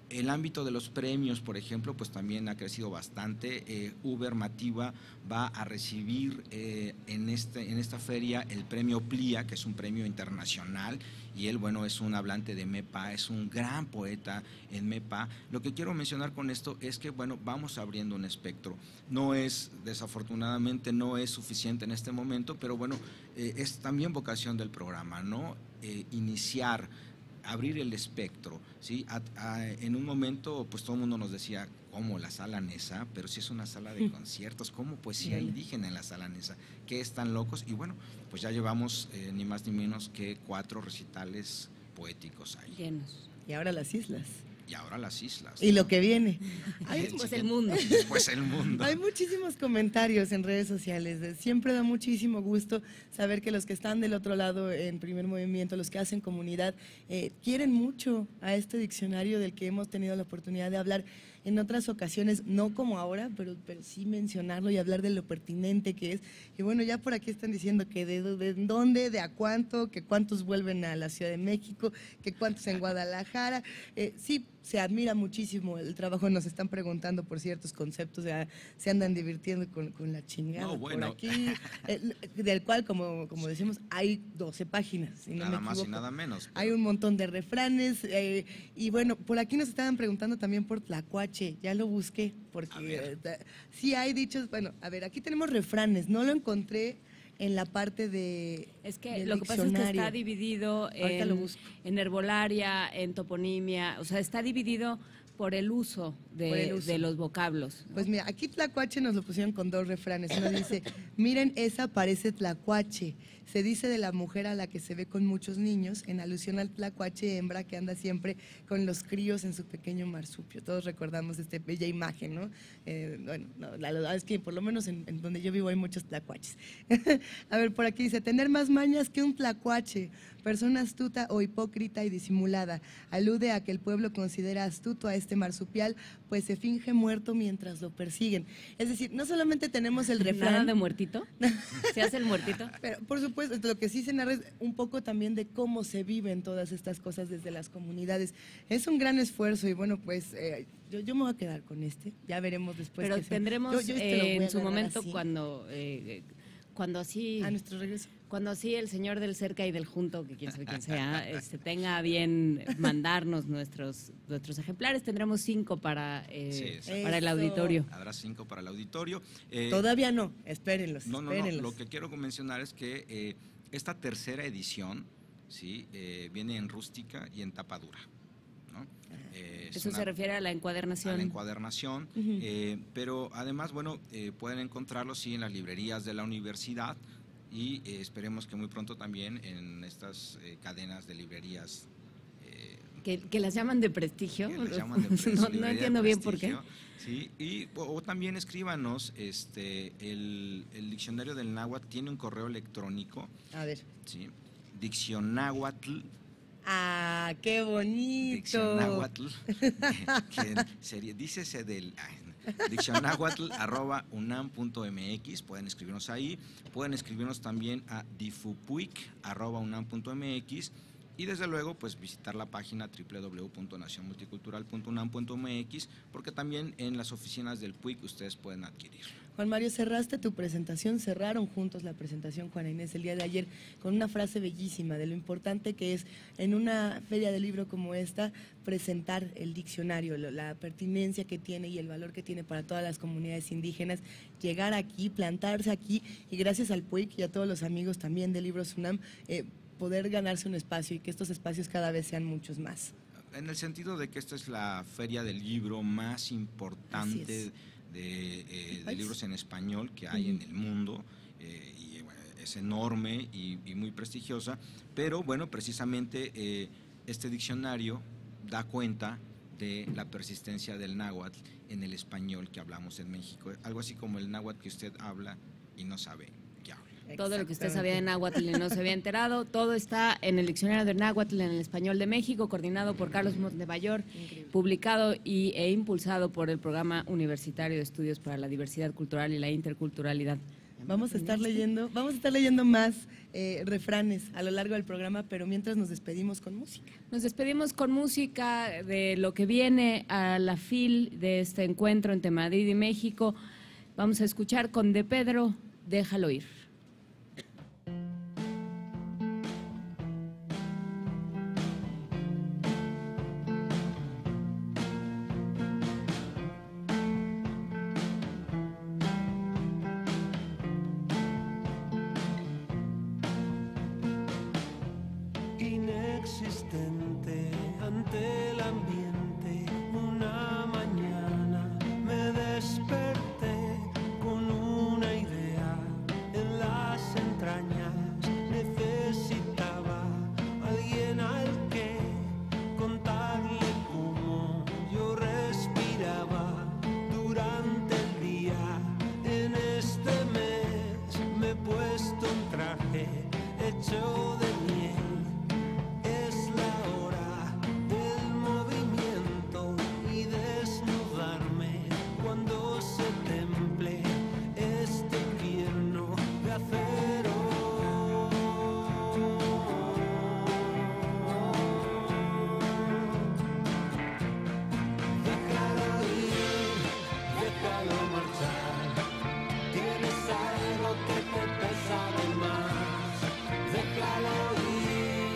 El ámbito de los premios, por ejemplo, pues también ha crecido bastante. Uber Mativa va a recibir en esta feria el premio Plia, que es un premio internacional, y él, bueno, es un hablante de MEPA, es un gran poeta en MEPA. Lo que quiero mencionar con esto es que, bueno, vamos abriendo un espectro. Desafortunadamente no es suficiente en este momento, pero bueno, es también vocación del programa, ¿no? Abrir el espectro, ¿sí? En un momento, pues todo el mundo nos decía, ¿cómo la sala Neza? Pero si es una sala de conciertos, ¿cómo poesía indígena en la sala Neza? ¿Qué están locos? Y bueno, pues ya llevamos ni más ni menos que 4 recitales poéticos ahí. Llenos. Y ahora las islas. Y ahora las islas. Y lo que viene. Después el mundo. Después el mundo. Hay muchísimos comentarios en redes sociales. Siempre da muchísimo gusto saber que los que están del otro lado en Primer Movimiento, los que hacen comunidad, quieren mucho a este diccionario del que hemos tenido la oportunidad de hablar en otras ocasiones, no como ahora, pero sí mencionarlo y hablar de lo pertinente que es. Y bueno, ya por aquí están diciendo que de dónde, de a cuánto, que cuántos vuelven a la Ciudad de México, que cuántos en Guadalajara. Sí, se admira muchísimo el trabajo, nos están preguntando por ciertos conceptos, se andan divirtiendo con la chingada. No, bueno. Por aquí, del cual, como decimos, hay 12 páginas. Si no Nada me más y equivoco. nada menos. Hay un montón de refranes, y bueno, por aquí nos estaban preguntando también por tlacuache, ya lo busqué, porque sí hay dichos, bueno, a ver, aquí tenemos refranes, no lo encontré en la parte de Es que del lo que pasa es que diccionario. está dividido Ahorita lo busco. en herbolaria, en toponimia, o sea, está dividido por el uso de los vocablos, ¿no? Pues mira, aquí tlacuache nos lo pusieron con 2 refranes. Uno dice, miren, esa parece tlacuache. Se dice de la mujer a la que se ve con muchos niños, en alusión al tlacuache hembra que anda siempre con los críos en su pequeño marsupio. Todos recordamos esta bella imagen, ¿no? Bueno, no, la verdad es que por lo menos en donde yo vivo hay muchos tlacuaches. A ver, por aquí dice, tener más mañas que un tlacuache, persona astuta o hipócrita y disimulada. Alude a que el pueblo considera astuto a este marsupial, pues se finge muerto mientras lo persiguen. Es decir, no solamente tenemos el refrán. ¿Nada de muertito? ¿Se hace el muertito? Pero por supuesto, lo que sí se narra es un poco también de cómo se viven todas estas cosas desde las comunidades. Es un gran esfuerzo y bueno, pues yo me voy a quedar con ya veremos después. Pero tendremos yo lo voy a en su agarrar momento así. cuando así A nuestro regreso. cuando así el señor del cerca y del junto, que quién sabe quién sea, tenga bien mandarnos nuestros ejemplares, tendremos 5 para el Eso. auditorio. Habrá 5 para el auditorio. Todavía no, espérenlos. No, espérenlos. lo que quiero mencionar es que esta tercera edición, ¿sí? Viene en rústica y en tapa dura, ¿no? Eso se refiere a la encuadernación. A la encuadernación, pero además, bueno, pueden encontrarlo sí en las librerías de la universidad y esperemos que muy pronto también en estas cadenas de librerías. Que las llaman de prestigio. Que las llaman de prestigio, no entiendo bien por qué. Sí, o también escríbanos, el diccionario del náhuatl tiene un correo electrónico. A ver. Sí, diccionáhuatl. ¡Ah, qué bonito! Diccionáhuatl, que sería, dícese del diccionáhuatl@unam.mx, pueden escribirnos ahí, pueden escribirnos también a difupuic@unam.mx y desde luego pues visitar la página www.nacionmulticultural.unam.mx, porque también en las oficinas del PUIC ustedes pueden adquirir. Juan Mario, cerraste tu presentación, cerraron juntos la presentación Juana Inés el día de ayer con una frase bellísima de lo importante que es en una feria de libro como esta presentar el diccionario, la pertinencia que tiene y el valor que tiene para todas las comunidades indígenas, llegar aquí, plantarse aquí y gracias al PUIC y a todos los amigos también de Libros UNAM, poder ganarse un espacio y que estos espacios cada vez sean muchos más. En el sentido de que esta es la feria del libro más importante de libros en español que hay en el mundo, y bueno, es enorme y muy prestigiosa, pero bueno, precisamente este diccionario da cuenta de la persistencia del náhuatl en el español que hablamos en México, algo así como el náhuatl que usted habla y no sabe que habla. Todo lo que usted sabía de náhuatl y no se había enterado, todo está en el diccionario de náhuatl en el español de México, coordinado por Carlos Montemayor, publicado e impulsado por el Programa Universitario de Estudios para la Diversidad Cultural y la Interculturalidad. Vamos a estar leyendo más refranes a lo largo del programa, pero mientras nos despedimos con música. Nos despedimos con música de lo que viene a la FIL de este encuentro entre Madrid y México. Vamos a escuchar con De Pedro, Déjalo ir. Inexistente ante el ambiente, una mañana me desperté con una idea en las entrañas. Necesitaba alguien al que contarle cómo yo respiraba durante el día. En este mes me he puesto un traje hecho de miel. Es la hora del movimiento y desnudarme cuando se temple este invierno de acero. Déjalo ir, déjalo marchar. Tienes algo que te pesa de más. Déjalo ir,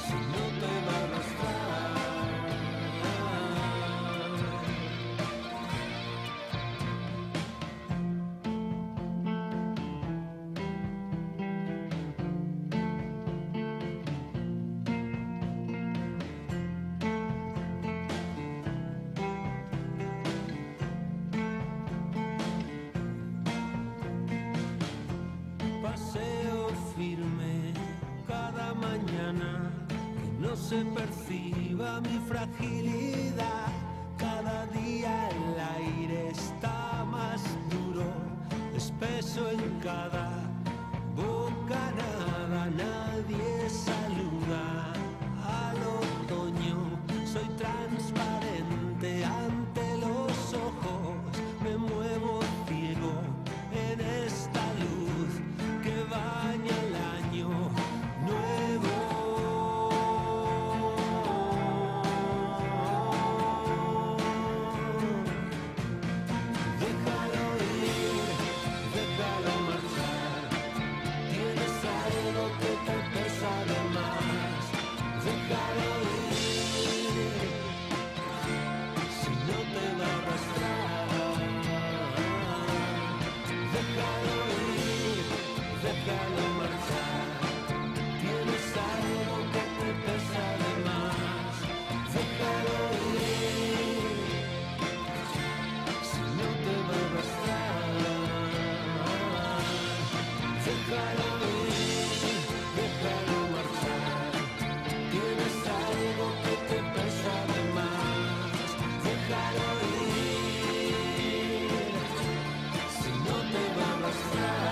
si no te va a arrastrar. Paseo firme cada mañana, que no se perciba mi fragilidad. Cada día el aire está más duro, espeso en cada bocanada. Nadie saluda al otoño, soy transparente ante los ojos. Me muevo ciego en esta luz que baña el año nuevo. Déjalo ir, déjalo marchar. déjalo ir, si no te va a arrastrar.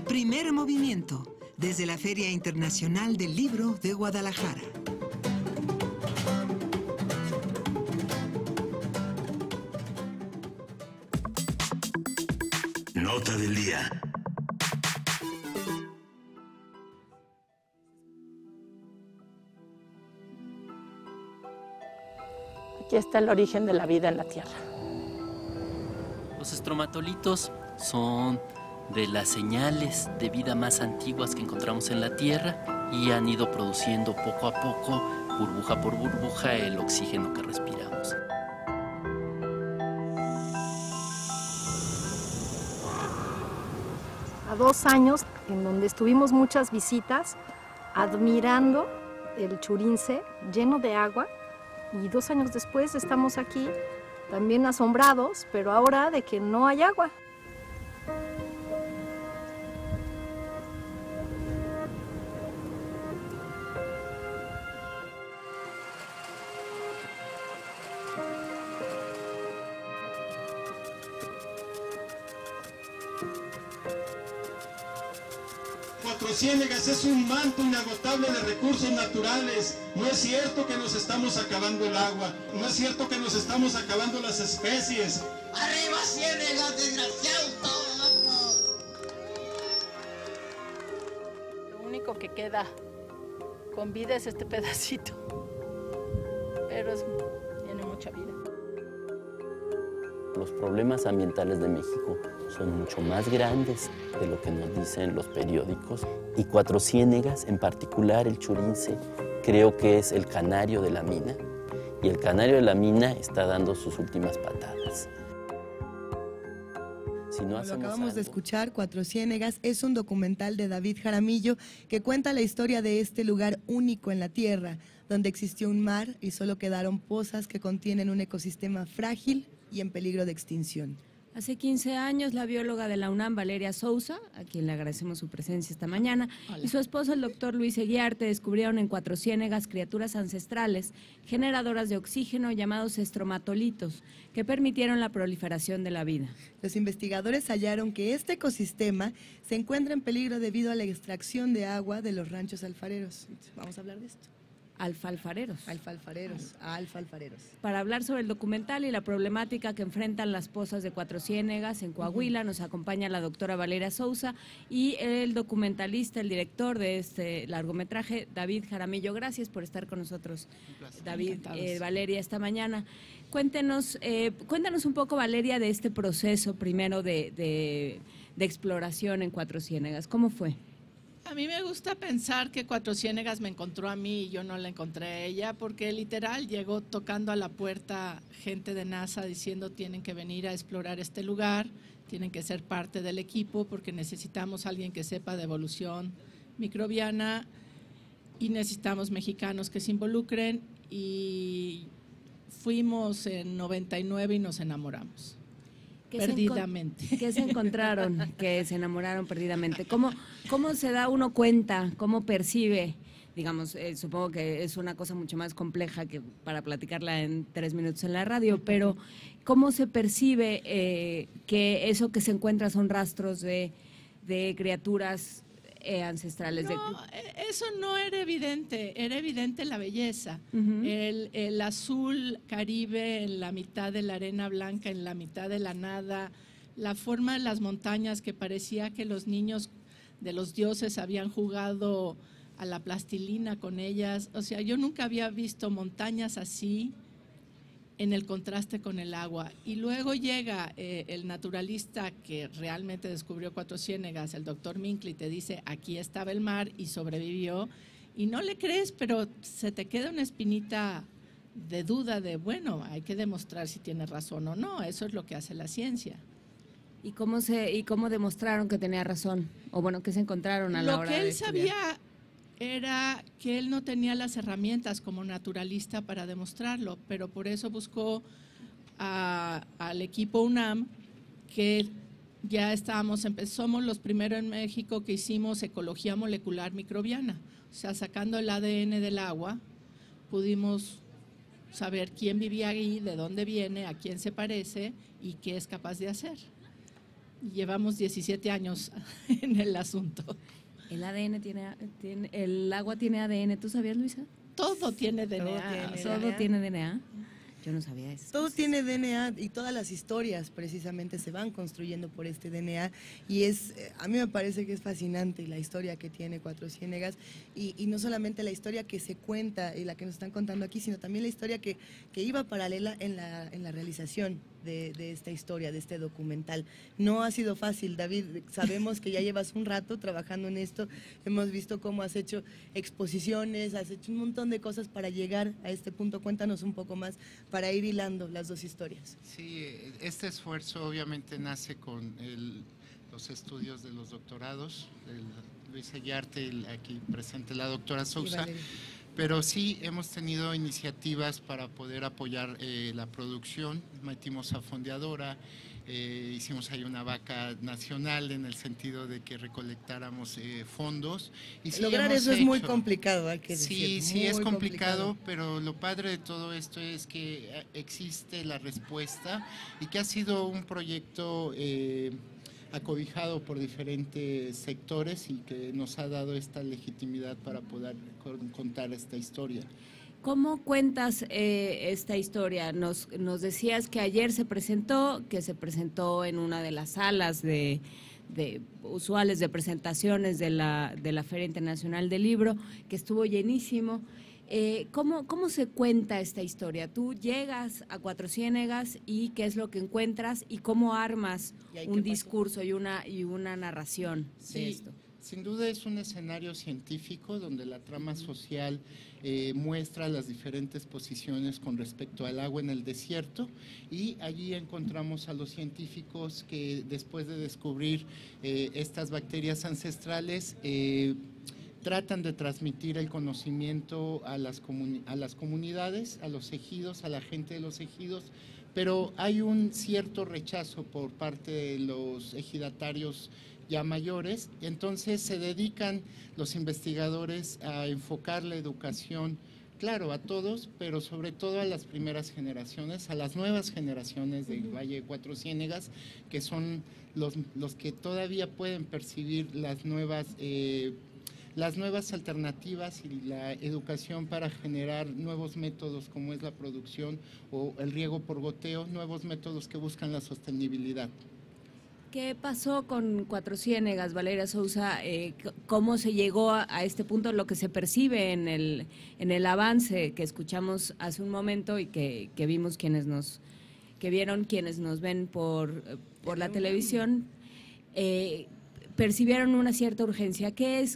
Primer movimiento, desde la Feria Internacional del Libro de Guadalajara. Nota del día. Aquí está el origen de la vida en la Tierra. Los estromatolitos son de las señales de vida más antiguas que encontramos en la Tierra y han ido produciendo poco a poco, burbuja por burbuja, el oxígeno que respiramos. A 2 años, en donde estuvimos muchas visitas, admirando el Churince lleno de agua, y 2 años después estamos aquí también asombrados, pero ahora de que no hay agua. Cuatro Ciénegas es un manto inagotable de recursos naturales. No es cierto que nos estamos acabando el agua, no es cierto que nos estamos acabando las especies. ¡Arriba Ciénegas, desgraciados todos! Lo único que queda con vida es este pedacito, pero tiene mucha vida. Los problemas ambientales de México son mucho más grandes de lo que nos dicen los periódicos. Y Cuatro Ciénegas, en particular el Churince, creo que es el canario de la mina. Y el canario de la mina está dando sus últimas patadas. Si no Lo acabamos de escuchar, Cuatro Ciénegas es un documental de David Jaramillo que cuenta la historia de este lugar único en la Tierra, donde existió un mar y solo quedaron pozas que contienen un ecosistema frágil y en peligro de extinción. Hace 15 años, la bióloga de la UNAM, Valeria Sousa, a quien le agradecemos su presencia esta mañana, y su esposo, el doctor Luis Eguiarte, descubrieron en Cuatro Ciénegas criaturas ancestrales generadoras de oxígeno llamados estromatolitos, que permitieron la proliferación de la vida. Los investigadores hallaron que este ecosistema se encuentra en peligro debido a la extracción de agua de los ranchos alfareros. Vamos a hablar de esto. Alfalfareros. Alfalfareros. Para hablar sobre el documental y la problemática que enfrentan las pozas de Cuatro Ciénegas en Coahuila, nos acompaña la doctora Valeria Sousa y el documentalista, el director de este largometraje, David Jaramillo. Gracias por estar con nosotros, David, Valeria, esta mañana. Cuéntanos un poco, Valeria, de este proceso primero de exploración en Cuatro Ciénegas. ¿Cómo fue? A mí me gusta pensar que Cuatro Ciénegas me encontró a mí y yo no la encontré a ella, porque literal llegó tocando a la puerta gente de NASA diciendo tienen que venir a explorar este lugar, tienen que ser parte del equipo porque necesitamos a alguien que sepa de evolución microbiana y necesitamos mexicanos que se involucren, y fuimos en 99 y nos enamoramos. Perdidamente. ¿Qué se encontraron que se enamoraron perdidamente? ¿Cómo se da uno cuenta, cómo percibe? Digamos, supongo que es una cosa mucho más compleja que para platicarla en 3 minutos en la radio, pero ¿cómo se percibe que eso que se encuentra son rastros de criaturas ancestrales? No, eso no era evidente la belleza. El azul caribe en la mitad de la arena blanca, en la mitad de la nada, la forma de las montañas que parecía que los niños de los dioses habían jugado a la plastilina con ellas. O sea, yo nunca había visto montañas así en el contraste con el agua. Y luego llega el naturalista que realmente descubrió Cuatro Ciénegas, el doctor Minkley, te dice, aquí estaba el mar y sobrevivió. Y no le crees, pero se te queda una espinita de duda de, bueno, hay que demostrar si tiene razón o no. Eso es lo que hace la ciencia. ¿Y cómo demostraron que tenía razón? O bueno, ¿qué se encontraron a la hora de Lo que él estudiar? sabía era que él no tenía las herramientas como naturalista para demostrarlo, pero por eso buscó al equipo UNAM que ya somos los primeros en México que hicimos ecología molecular microbiana. O sea, sacando el ADN del agua, pudimos saber quién vivía ahí, de dónde viene, a quién se parece y qué es capaz de hacer. Llevamos 17 años en el asunto. El agua tiene ADN, ¿tú sabías, Luisa? Todo tiene DNA. Todo tiene DNA. Yo no sabía eso. Todo tiene DNA y todas las historias precisamente se van construyendo por este DNA y a mí me parece que es fascinante la historia que tiene Cuatro Ciénegas y no solamente la historia que se cuenta y la que nos están contando aquí, sino también la historia que iba paralela en la realización de esta historia, de este documental. No ha sido fácil, David, sabemos que ya llevas un rato trabajando en esto, hemos visto cómo has hecho exposiciones, has hecho un montón de cosas para llegar a este punto. Cuéntanos un poco más para ir hilando las dos historias. Sí, este esfuerzo obviamente nace con los estudios de los doctorados, Luisa Yarte y aquí presente la doctora Sousa. Pero sí hemos tenido iniciativas para poder apoyar la producción. Metimos a Fondeadora, hicimos ahí una vaca nacional en el sentido de que recolectáramos fondos. Y sí lograr eso es muy complicado, hay que decir. Sí, es complicado, pero lo padre de todo esto es que existe la respuesta y que ha sido un proyecto acobijado por diferentes sectores y que nos ha dado esta legitimidad para poder contar esta historia. ¿Cómo cuentas esta historia? Nos decías que ayer se presentó en una de las salas de usuales de presentaciones de la Feria Internacional del Libro, que estuvo llenísimo. ¿Cómo se cuenta esta historia? Tú llegas a Cuatro Ciénegas y qué es lo que encuentras y cómo armas un discurso y una narración de esto. Sin duda es un escenario científico donde la trama social muestra las diferentes posiciones con respecto al agua en el desierto y allí encontramos a los científicos que después de descubrir estas bacterias ancestrales tratan de transmitir el conocimiento a las comunidades, a los ejidos, a la gente de los ejidos, pero hay un cierto rechazo por parte de los ejidatarios ya mayores, entonces se dedican los investigadores a enfocar la educación, claro, a todos, pero sobre todo a las primeras generaciones, a las nuevas generaciones del Valle de Cuatro Ciénegas, que son los que todavía pueden percibir las nuevas alternativas y la educación para generar nuevos métodos como es la producción o el riego por goteo, nuevos métodos que buscan la sostenibilidad. ¿Qué pasó con Cuatro Ciénegas, Valeria Sousa? ¿Cómo se llegó a este punto, lo que se percibe en el avance que escuchamos hace un momento y que vimos quienes nos ven por la televisión? Percibieron una cierta urgencia.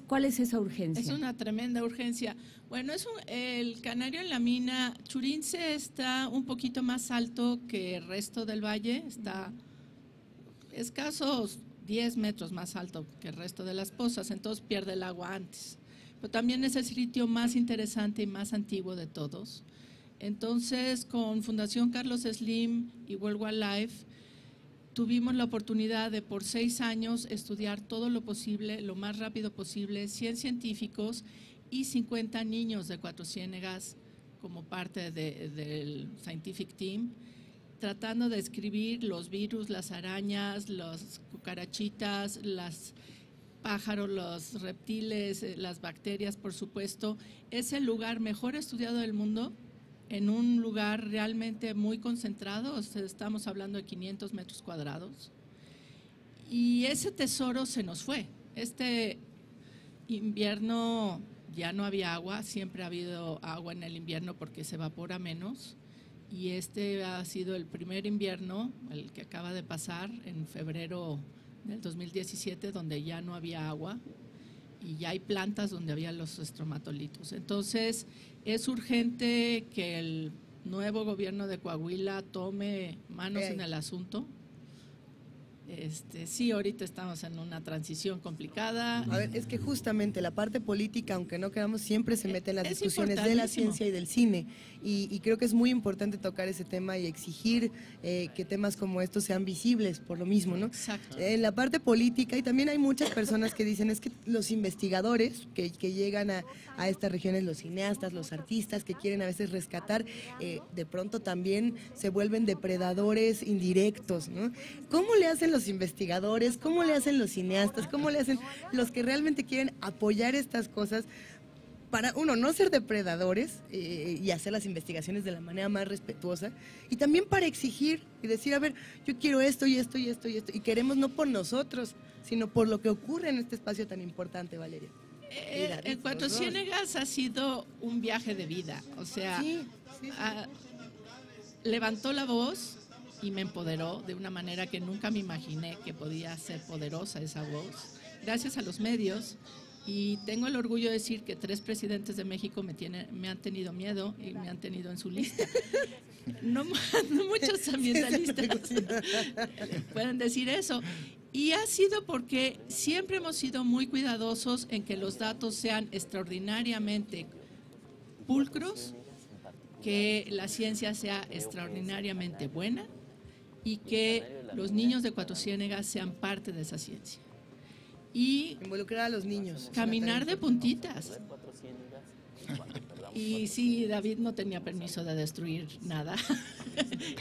¿Cuál es esa urgencia? Es una tremenda urgencia. Bueno, el canario en la mina Churince está un poquito más alto que el resto del valle, está escasos 10 metros más alto que el resto de las pozas, entonces pierde el agua antes. Pero también es el sitio más interesante y más antiguo de todos. Entonces, con Fundación Carlos Slim y World Wildlife, tuvimos la oportunidad de por 6 años estudiar todo lo posible, lo más rápido posible, 100 científicos y 50 niños de Cuatro Ciénegas como parte del Scientific Team, tratando de describir los virus, las arañas, las cucarachitas, los pájaros, los reptiles, las bacterias, por supuesto. Es el lugar mejor estudiado del mundo, en un lugar realmente muy concentrado, estamos hablando de 500 metros cuadrados, y ese tesoro se nos fue. Este invierno ya no había agua, siempre ha habido agua en el invierno porque se evapora menos, y este ha sido el primer invierno, el que acaba de pasar en febrero del 2017, donde ya no había agua y ya hay plantas donde había los estromatolitos. Entonces es urgente que el nuevo gobierno de Coahuila tome manos en el asunto Sí, ahorita estamos en una transición complicada. A ver, es que justamente la parte política, aunque no queramos, siempre se mete en las Es discusiones de la ciencia y del cine. Y creo que es muy importante tocar ese tema y exigir que temas como estos sean visibles por lo mismo, ¿no? Exacto. En la parte política, y también hay muchas personas que dicen, es que los investigadores que llegan a estas regiones, los cineastas, los artistas que quieren a veces rescatar, de pronto también se vuelven depredadores indirectos, ¿no? ¿Cómo le hacen los investigadores? ¿Cómo le hacen los cineastas? ¿Cómo le hacen los que realmente quieren apoyar estas cosas para, uno, no ser depredadores y hacer las investigaciones de la manera más respetuosa, y también para exigir y decir, a ver, yo quiero esto y esto y esto y esto, y queremos no por nosotros, sino por lo que ocurre en este espacio tan importante, Valeria? En Cuatro Ciénegas ha sido un viaje de vida, o sea, levantó la voz y me empoderó de una manera que nunca me imaginé que podía ser poderosa esa voz, gracias a los medios. Y tengo el orgullo de decir que 3 presidentes de México me han tenido miedo y me han tenido en su lista. No muchos ambientalistas pueden decir eso. Y ha sido porque siempre hemos sido muy cuidadosos en que los datos sean extraordinariamente pulcros, que la ciencia sea extraordinariamente buena y que los niños de Cuatro Ciénegas sean parte de esa ciencia. Y involucrar a los niños. Caminar de puntitas. Y sí, David no tenía permiso de destruir nada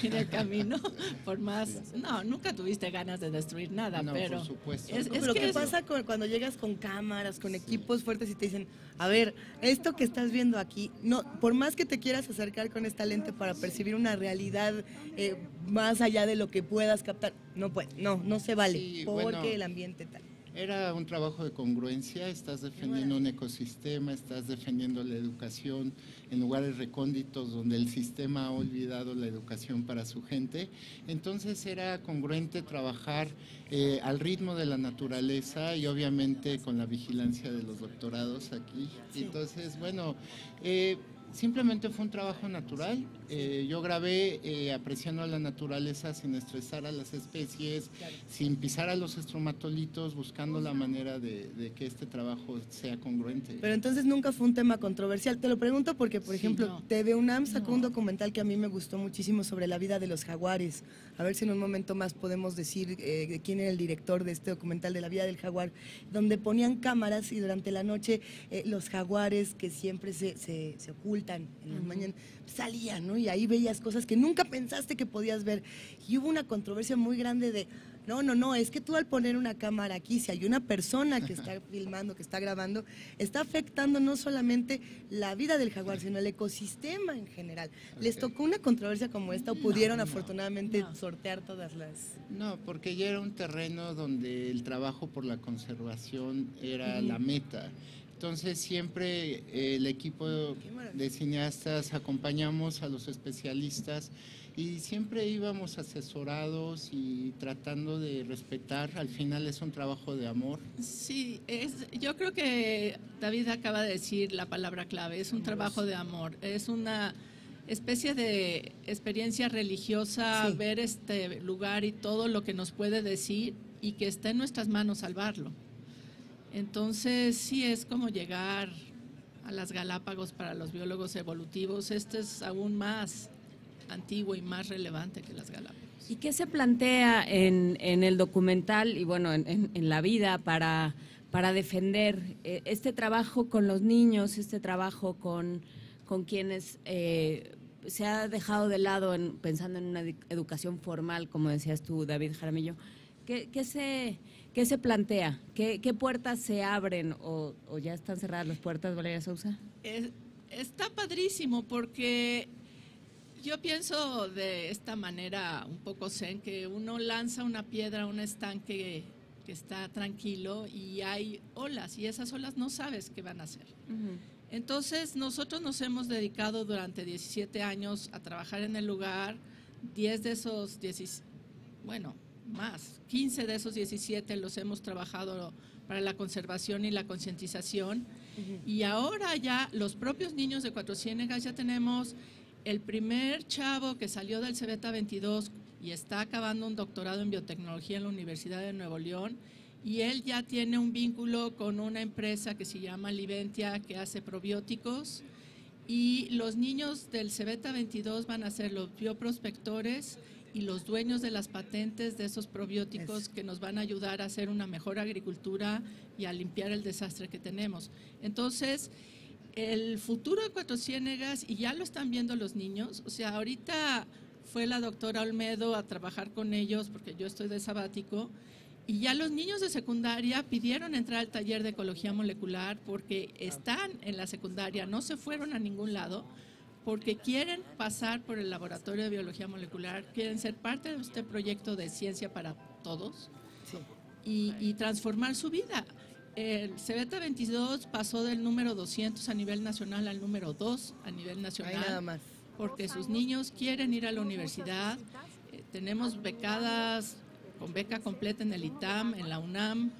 en el camino, por más... No, nunca tuviste ganas de destruir nada, no, pero... por supuesto. Pero ¿qué pasa cuando llegas con cámaras, con equipos fuertes y te dicen, a ver, esto que estás viendo aquí, no, por más que te quieras acercar con esta lente para percibir una realidad más allá de lo que puedas captar, no se vale, Sí, porque bueno, el ambiente tal. Era un trabajo de congruencia, estás defendiendo un ecosistema, estás defendiendo la educación en lugares recónditos donde el sistema ha olvidado la educación para su gente. Entonces era congruente trabajar al ritmo de la naturaleza y obviamente con la vigilancia de los doctorados aquí. Sí. Entonces, bueno, simplemente fue un trabajo natural. Yo grabé apreciando a la naturaleza sin estresar a las especies, sin pisar a los estromatolitos, buscando la manera de que este trabajo sea congruente. Pero entonces nunca fue un tema controversial. Te lo pregunto porque, por ejemplo, no. TV UNAM sacó un documental que a mí me gustó muchísimo sobre la vida de los jaguares. A ver si en un momento más podemos decir quién era el director de este documental de la vida del jaguar, donde ponían cámaras y durante la noche los jaguares que siempre se ocultan en las mañanas salían, ¿no? Y ahí veías cosas que nunca pensaste que podías ver. Y hubo una controversia muy grande de, no, es que tú al poner una cámara aquí, si hay una persona que está filmando, que está grabando, está afectando no solamente la vida del jaguar, sino el ecosistema en general. ¿Les tocó una controversia como esta o pudieron afortunadamente sortear todas las...? No, porque ya era un terreno donde el trabajo por la conservación era la meta. Entonces siempre el equipo de cineastas acompañamos a los especialistas y siempre íbamos asesorados y tratando de respetar. Al final es un trabajo de amor. Sí, yo creo que David acaba de decir la palabra clave, es un trabajo de amor, es una especie de experiencia religiosa, ver este lugar y todo lo que nos puede decir y que está en nuestras manos salvarlo. Entonces, sí es como llegar a las Galápagos para los biólogos evolutivos. Este es aún más antiguo y más relevante que las Galápagos. ¿Y qué se plantea en el documental y bueno, en la vida para defender este trabajo con los niños, este trabajo con quienes se ha dejado de lado pensando en una educación formal, como decías tú, David Jaramillo? ¿Qué se plantea? ¿Qué puertas se abren o ya están cerradas las puertas, Valeria Sousa? Está padrísimo porque yo pienso de esta manera un poco zen, que uno lanza una piedra a un estanque que está tranquilo y hay olas y esas olas no sabes qué van a hacer. Entonces nosotros nos hemos dedicado durante 17 años a trabajar en el lugar, 10 de esos 15 de esos 17 los hemos trabajado para la conservación y la concientización. Y ahora ya los propios niños de Cuatro Ciénegas ya tenemos el primer chavo que salió del Cebeta 22 y está acabando un doctorado en biotecnología en la Universidad de Nuevo León, y él ya tiene un vínculo con una empresa que se llama Liventia, que hace probióticos, y los niños del Cebeta 22 van a ser los bioprospectores y los dueños de las patentes de esos probióticos que nos van a ayudar a hacer una mejor agricultura y a limpiar el desastre que tenemos. Entonces, el futuro de Cuatro Ciénegas, y ya lo están viendo los niños, o sea, ahorita fue la doctora Olmedo a trabajar con ellos, porque yo estoy de sabático, y ya los niños de secundaria pidieron entrar al taller de ecología molecular porque están en la secundaria, no se fueron a ningún lado, porque quieren pasar por el laboratorio de biología molecular, quieren ser parte de este proyecto de ciencia para todos y transformar su vida. El Cebeta 22 pasó del número 200 a nivel nacional al número 2 a nivel nacional. Ahí nada más. Porque sus niños quieren ir a la universidad. Tenemos becadas con beca completa en el ITAM, en la UNAM.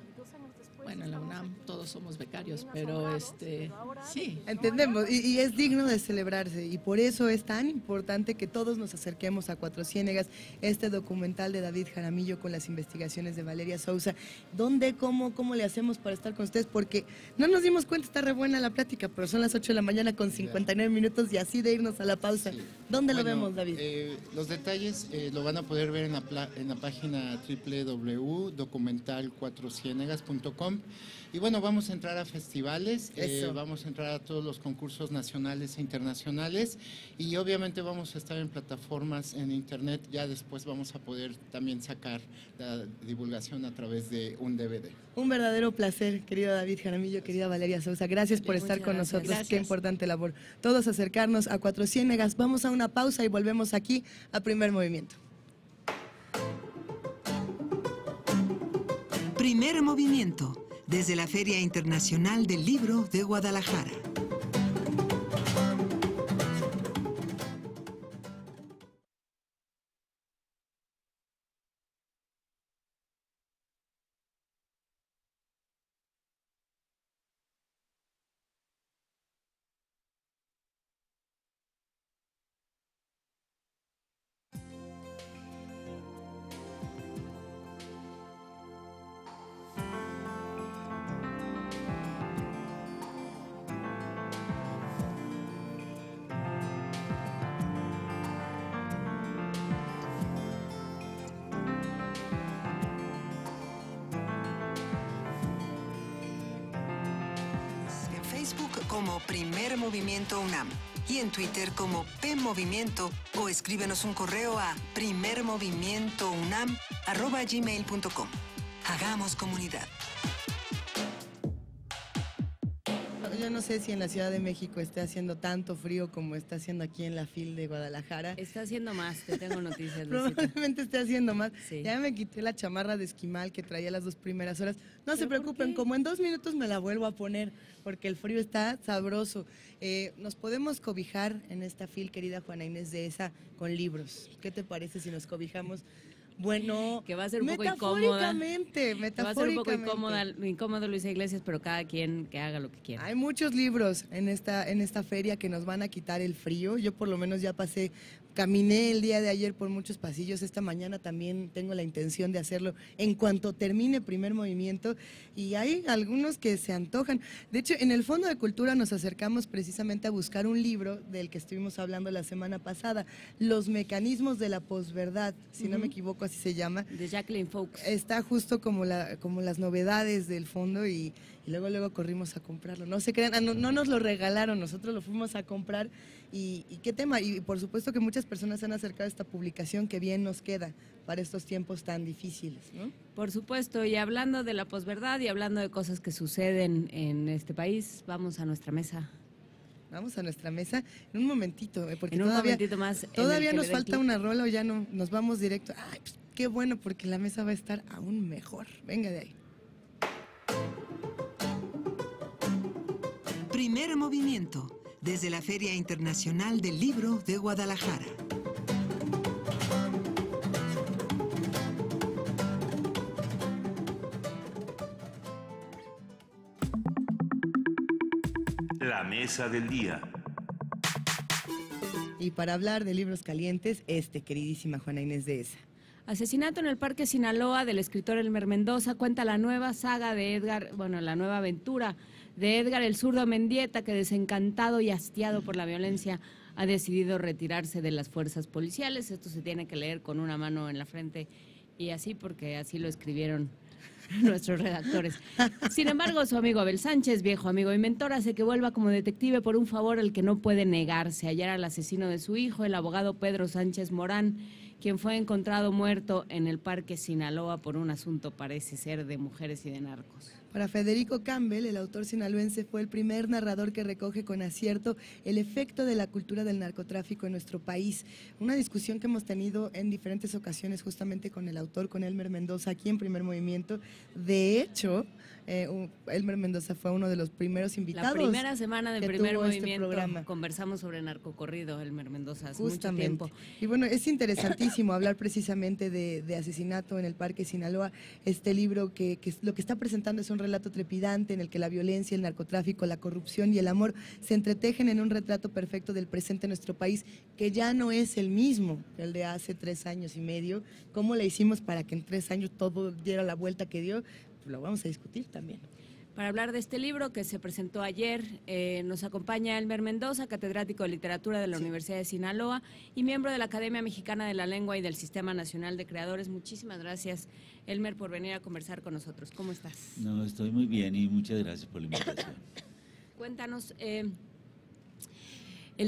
Bueno, en la UNAM todos somos becarios, pero sí. Entendemos, y es digno de celebrarse, y por eso es tan importante que todos nos acerquemos a Cuatro Ciénegas, este documental de David Jaramillo con las investigaciones de Valeria Sousa. ¿Dónde, cómo le hacemos para estar con ustedes? Porque no nos dimos cuenta, está re buena la plática, pero son las 8 de la mañana con 59 minutos y así de irnos a la pausa. Sí. ¿Dónde lo vemos, David? Los detalles lo van a poder ver en la página www.documental4cienegas.com. Y bueno, vamos a entrar a festivales, vamos a entrar a todos los concursos nacionales e internacionales, y obviamente vamos a estar en plataformas en internet. Ya después vamos a poder también sacar la divulgación a través de un DVD. Un verdadero placer, querido David Jaramillo, querida Valeria Sousa. Gracias por estar con nosotros. Gracias. Qué importante labor. Todos acercarnos a Cuatro Ciénegas. Vamos a una pausa y volvemos aquí a Primer Movimiento. Primer Movimiento, desde la Feria Internacional del Libro de Guadalajara. Como Primer Movimiento UNAM y en Twitter como PMovimiento, o escríbenos un correo a primermovimientounam@gmail.com. Hagamos comunidad. Yo no sé si en la Ciudad de México esté haciendo tanto frío como está haciendo aquí en la FIL de Guadalajara. Está haciendo más, te tengo noticias. Probablemente esté haciendo más. Sí. Ya me quité la chamarra de esquimal que traía las 2 primeras horas. No se preocupen, como en 2 minutos me la vuelvo a poner, porque el frío está sabroso. Nos podemos cobijar en esta FIL, querida Juana Inés de Esa, con libros. ¿Qué te parece si nos cobijamos? Bueno, que va a ser un poco incómoda. Metafóricamente. Va a ser un poco incómodo Luisa Iglesias, pero cada quien que haga lo que quiera. Hay muchos libros en esta feria que nos van a quitar el frío. Yo por lo menos ya caminé el día de ayer por muchos pasillos. Esta mañana también tengo la intención de hacerlo en cuanto termine Primer Movimiento, y hay algunos que se antojan. De hecho, en el Fondo de Cultura nos acercamos precisamente a buscar un libro del que estuvimos hablando la semana pasada, Los mecanismos de la posverdad, si no me equivoco así se llama. De Jacqueline Fox. Está justo como las novedades del fondo, y luego corrimos a comprarlo. No se crean, no nos lo regalaron, nosotros lo fuimos a comprar. Y qué tema, y por supuesto que muchas personas se han acercado a esta publicación que bien nos queda para estos tiempos tan difíciles, ¿no? Por supuesto, y hablando de la posverdad y hablando de cosas que suceden en este país, vamos a nuestra mesa. Vamos a nuestra mesa en un momentito, porque momentito más. Todavía nos falta una rola, o ya no nos vamos directo. Ay, pues qué bueno, porque la mesa va a estar aún mejor. Venga de ahí. Primer Movimiento, desde la Feria Internacional del Libro de Guadalajara. La mesa del día. Y para hablar de libros calientes, queridísima Juana Inés de Esa. Asesinato en el Parque Sinaloa del escritor Elmer Mendoza cuenta la nueva saga de Edgar, bueno, la nueva aventura de Edgar el Zurdo Mendieta, que desencantado y hastiado por la violencia ha decidido retirarse de las fuerzas policiales. Esto se tiene que leer con una mano en la frente y así, porque así lo escribieron nuestros redactores. Sin embargo, su amigo Abel Sánchez, viejo amigo y mentor, hace que vuelva como detective por un favor al que no puede negarse: hallar al asesino de su hijo, el abogado Pedro Sánchez Morán, quien fue encontrado muerto en el Parque Sinaloa por un asunto, parece ser, de mujeres y de narcos. Para Federico Campbell, el autor sinaloense fue el primer narrador que recoge con acierto el efecto de la cultura del narcotráfico en nuestro país. Una discusión que hemos tenido en diferentes ocasiones justamente con el autor, con Elmer Mendoza, aquí en Primer Movimiento. De hecho, Elmer Mendoza fue uno de los primeros invitados. La primera semana de Primer Movimiento programa. Conversamos sobre narcocorrido, Elmer Mendoza, hace Justamente. mucho tiempo. Y bueno, es interesantísimo hablar precisamente de asesinato en el Parque Sinaloa. Este libro que lo que está presentando es un relato trepidante en el que la violencia, el narcotráfico, la corrupción y el amor se entretejen en un retrato perfecto del presente de nuestro país, que ya no es el mismo que el de hace 3 años y medio. ¿Cómo le hicimos para que en 3 años todo diera la vuelta que dio? Lo vamos a discutir también. Para hablar de este libro que se presentó ayer, nos acompaña Elmer Mendoza, catedrático de Literatura de la Universidad de Sinaloa y miembro de la Academia Mexicana de la Lengua y del Sistema Nacional de Creadores. Muchísimas gracias, Elmer, por venir a conversar con nosotros. ¿Cómo estás? No, estoy muy bien y muchas gracias por la invitación. Cuéntanos, el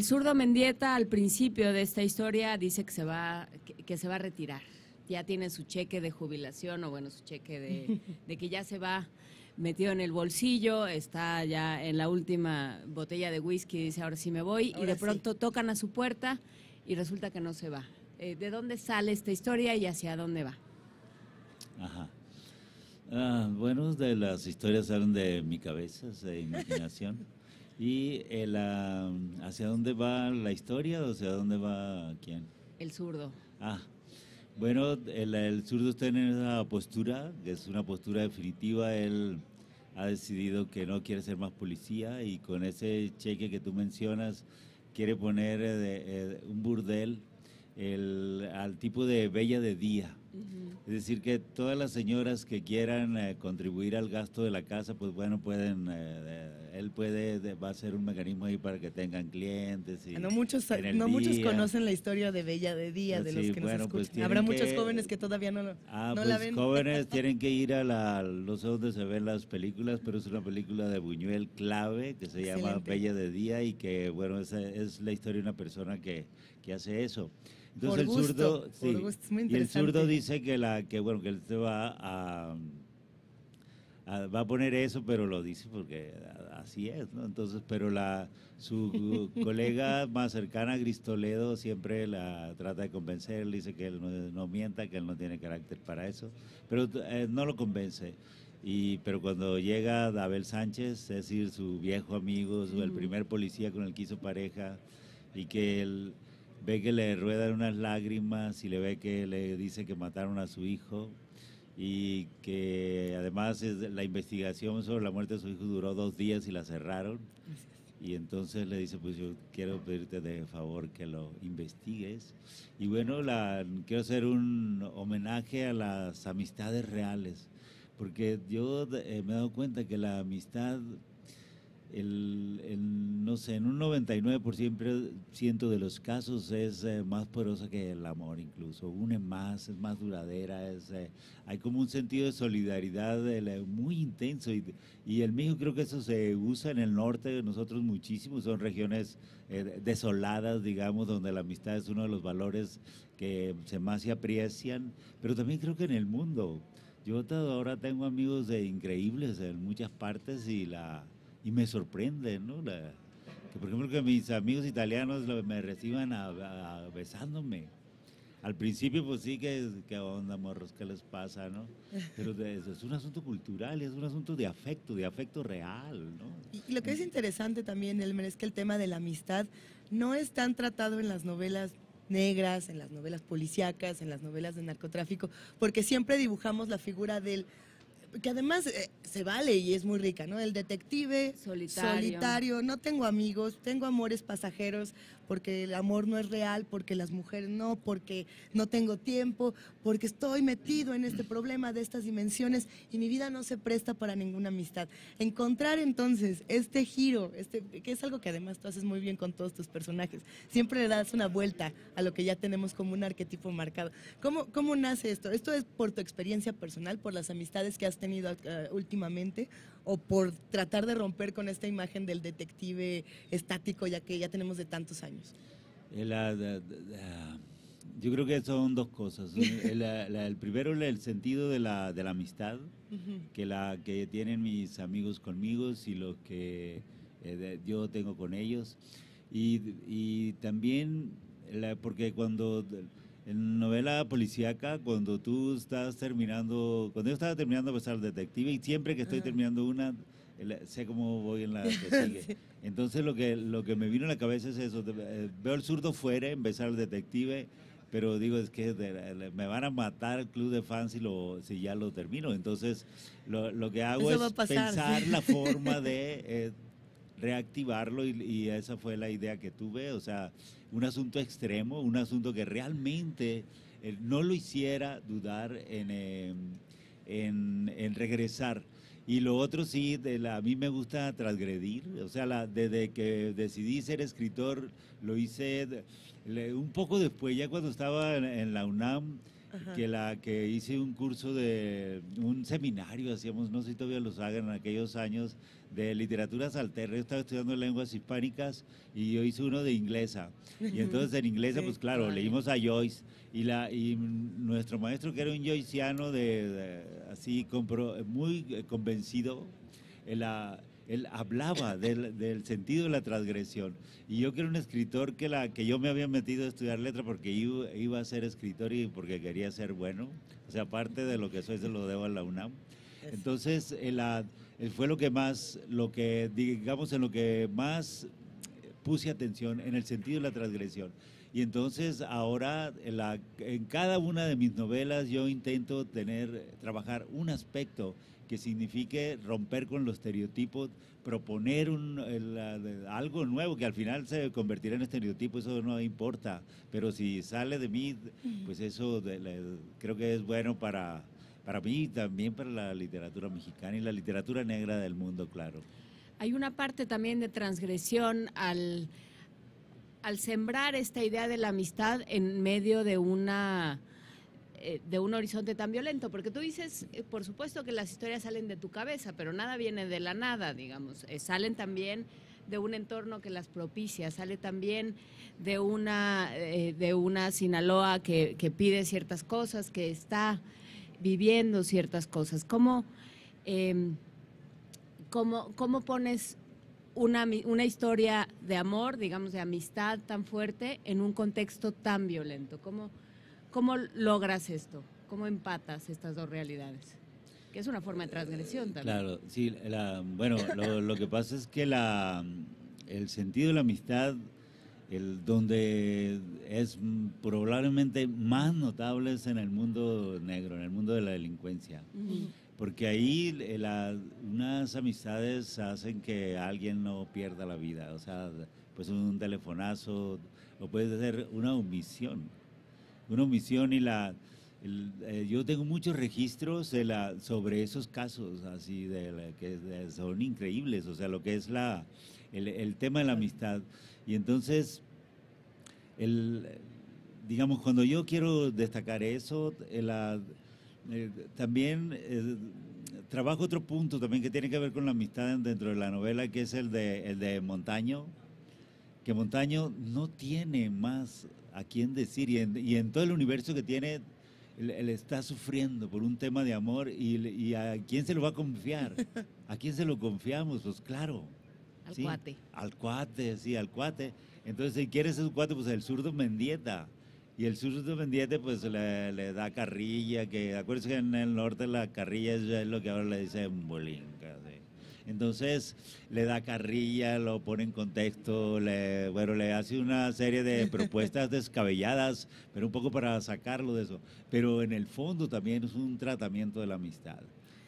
Zurdo Mendieta al principio de esta historia dice que se va a retirar. Ya tiene su cheque de jubilación, o bueno, su cheque de que ya se va metido en el bolsillo, está ya en la última botella de whisky, dice ahora sí me voy, y de pronto tocan a su puerta y resulta que no se va. ¿De dónde sale esta historia y hacia dónde va? Ajá. Bueno, de las historias salen de mi cabeza, de imaginación. ¿Y hacia dónde va la historia o hacia dónde va quién? El Zurdo. Bueno, el Zurdo está en esa postura, que es una postura definitiva. Él ha decidido que no quiere ser más policía y con ese cheque que tú mencionas quiere poner un burdel al tipo de Bella de Día. Es decir, que todas las señoras que quieran contribuir al gasto de la casa, pues bueno, pueden, él va a ser un mecanismo ahí para que tengan clientes. Y no muchos conocen la historia de Bella de Día, de los que nos escuchan. Pues habrá muchos jóvenes que todavía no la ven. Jóvenes tienen que ir no sé dónde se ven las películas, pero es una película de Buñuel clave que se llama Bella de Día y que, bueno, esa es la historia de una persona que hace eso. Entonces el Zurdo dice que él se va a poner eso, pero lo dice porque así es, ¿no? Entonces, pero su colega más cercana, Gris Toledo, siempre la trata de convencer, le dice que él no mienta, que él no tiene carácter para eso, pero no lo convence. Pero cuando llega Abel Sánchez, es decir, su viejo amigo, el primer policía con el que hizo pareja, y que él ve que le ruedan unas lágrimas y le ve que le dice que mataron a su hijo y que además la investigación sobre la muerte de su hijo duró 2 días y la cerraron. Y entonces le dice, pues yo quiero pedirte de favor que lo investigues. Y bueno, quiero hacer un homenaje a las amistades reales, porque yo me he dado cuenta que la amistad, no sé, en un 99% de los casos es más poderosa que el amor incluso, une más, es más duradera, hay como un sentido de solidaridad muy intenso y en México creo que eso se usa en el norte de nosotros muchísimo, son regiones desoladas, digamos, donde la amistad es uno de los valores que más se aprecian, pero también creo que en el mundo. Yo ahora tengo amigos increíbles en muchas partes y me sorprende, ¿no? Que por ejemplo que mis amigos italianos me reciban besándome. Al principio pues sí, ¿qué onda, morros? ¿Qué les pasa, no? Pero es un asunto cultural, es un asunto de afecto real, ¿no? Y lo que es interesante también, Elmer, es que el tema de la amistad no es tan tratado en las novelas negras, en las novelas policíacas, en las novelas de narcotráfico, porque siempre dibujamos la figura del, que además se vale y es muy rica, ¿no? El detective solitario, no tengo amigos, tengo amores pasajeros, porque el amor no es real, porque las mujeres no, porque no tengo tiempo, porque estoy metido en este problema de estas dimensiones y mi vida no se presta para ninguna amistad. Encontrar entonces este giro, que es algo que además tú haces muy bien con todos tus personajes, siempre le das una vuelta a lo que ya tenemos como un arquetipo marcado. ¿Cómo nace esto? ¿Esto es por tu experiencia personal, por las amistades que has tenido últimamente, o por tratar de romper con esta imagen del detective estático ya que ya tenemos de tantos años? Yo creo que son dos cosas. El primero, el sentido de la amistad, que tienen mis amigos conmigo y los que yo tengo con ellos. Y también, porque cuando en novela policíaca, cuando yo estaba terminando a pasar detective, y siempre que estoy terminando una, sé cómo voy en la que sigue. Sí. Entonces lo que me vino a la cabeza es eso, veo el zurdo fuera, empezar el detective, pero digo, es que me van a matar el club de fans si ya lo termino. Entonces lo que hago es pensar la forma de reactivarlo, y esa fue la idea que tuve, o sea, un asunto extremo, un asunto que realmente no lo hiciera dudar en regresar. Y lo otro sí, a mí me gusta transgredir, o sea, desde que decidí ser escritor, lo hice un poco después, ya cuando estaba en la UNAM, que hice un curso un seminario, hacíamos, no sé si todavía los hagan en aquellos años, de literaturas alternas. Yo estaba estudiando lenguas hispánicas y yo hice uno de inglesa. Y entonces en inglesa, pues claro, leímos a Joyce, y nuestro maestro, que era un joyciano así muy convencido, él hablaba del sentido de la transgresión. Y yo que era un escritor que yo me había metido a estudiar letra porque iba a ser escritor y porque quería ser bueno. O sea, aparte de lo que soy, se lo debo a la UNAM. Entonces, fue en lo que más puse atención, en el sentido de la transgresión. Y entonces ahora en cada una de mis novelas yo intento trabajar un aspecto que signifique romper con los estereotipos, proponer algo nuevo que al final se convertirá en estereotipo, eso no importa, pero si sale de mí, pues eso creo que es bueno para mí y también para la literatura mexicana y la literatura negra del mundo, claro. Hay una parte también de transgresión al sembrar esta idea de la amistad en medio de un horizonte tan violento, porque tú dices, por supuesto que las historias salen de tu cabeza, pero nada viene de la nada, digamos, salen también de un entorno que las propicia, sale también de una Sinaloa que pide ciertas cosas, que está viviendo ciertas cosas. ¿Cómo pones una historia de amor, digamos, de amistad tan fuerte en un contexto tan violento? ¿Cómo logras esto? ¿Cómo empatas estas dos realidades? Que es una forma de transgresión también. Claro, sí. Bueno, lo que pasa es que el sentido de la amistad, donde es probablemente más notable es en el mundo negro, en el mundo de la delincuencia. Porque ahí unas amistades hacen que alguien no pierda la vida. O sea, pues un telefonazo, o puede ser una omisión. Una omisión yo tengo muchos registros sobre esos casos, así que son increíbles, o sea, lo que es el tema de la amistad. Y entonces, digamos, cuando yo quiero destacar eso, también trabajo otro punto también que tiene que ver con la amistad dentro de la novela, que es el de Montaño, que Montaño no tiene más a quién decir, y en todo el universo que tiene, él está sufriendo por un tema de amor, y ¿a quién se lo va a confiar? ¿A quién se lo confiamos? Pues claro. Al ¿sí? cuate. Al cuate, sí, al cuate. Entonces, si quieres un cuate, pues el zurdo Mendieta. Y el zurdo Mendieta, pues le da carrilla, que acuérdense que en el norte la carrilla es lo que ahora le dicen bolinca, ¿sí? Entonces le da carrilla, lo pone en contexto, le hace una serie de propuestas descabelladas, pero un poco para sacarlo de eso. Pero en el fondo también es un tratamiento de la amistad.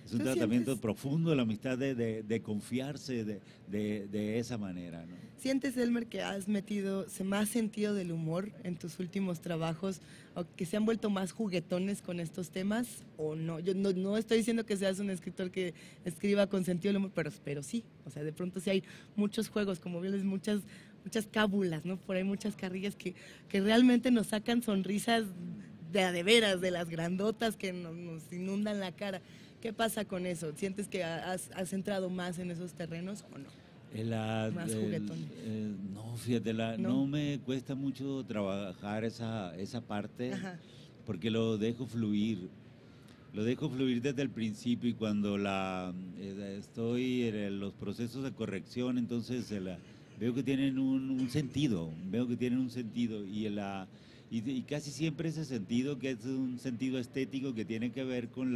Es un tratamiento profundo de la amistad, de confiarse de esa manera, ¿no? ¿Sientes, Elmer, que has metido más sentido del humor en tus últimos trabajos, o que se han vuelto más juguetones con estos temas, o no? Yo no estoy diciendo que seas un escritor que escriba con sentido del humor, pero sí, o sea, de pronto sí hay muchos juegos, como bien, muchas cábulas, ¿no? Por ahí muchas carrillas que realmente nos sacan sonrisas de veras, de las grandotas que nos inundan la cara. ¿Qué pasa con eso? ¿Sientes que has entrado más en esos terrenos o no? Más juguetón. No, fíjate, no me cuesta mucho trabajar esa parte. Ajá. Porque lo dejo fluir. Lo dejo fluir desde el principio, y cuando estoy en los procesos de corrección, entonces veo que tienen un sentido, y casi siempre ese sentido, que es un sentido estético que tiene que ver con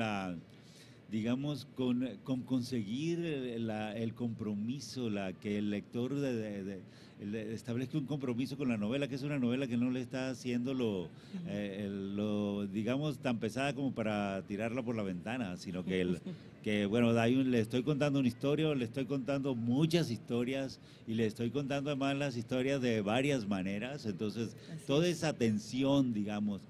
digamos, con conseguir el compromiso, que el lector establezca un compromiso con la novela, que es una novela que no le está haciendo digamos, tan pesada como para tirarla por la ventana, sino que bueno, le estoy contando una historia, le estoy contando muchas historias, y le estoy contando además las historias de varias maneras. Entonces, toda esa tensión, digamos,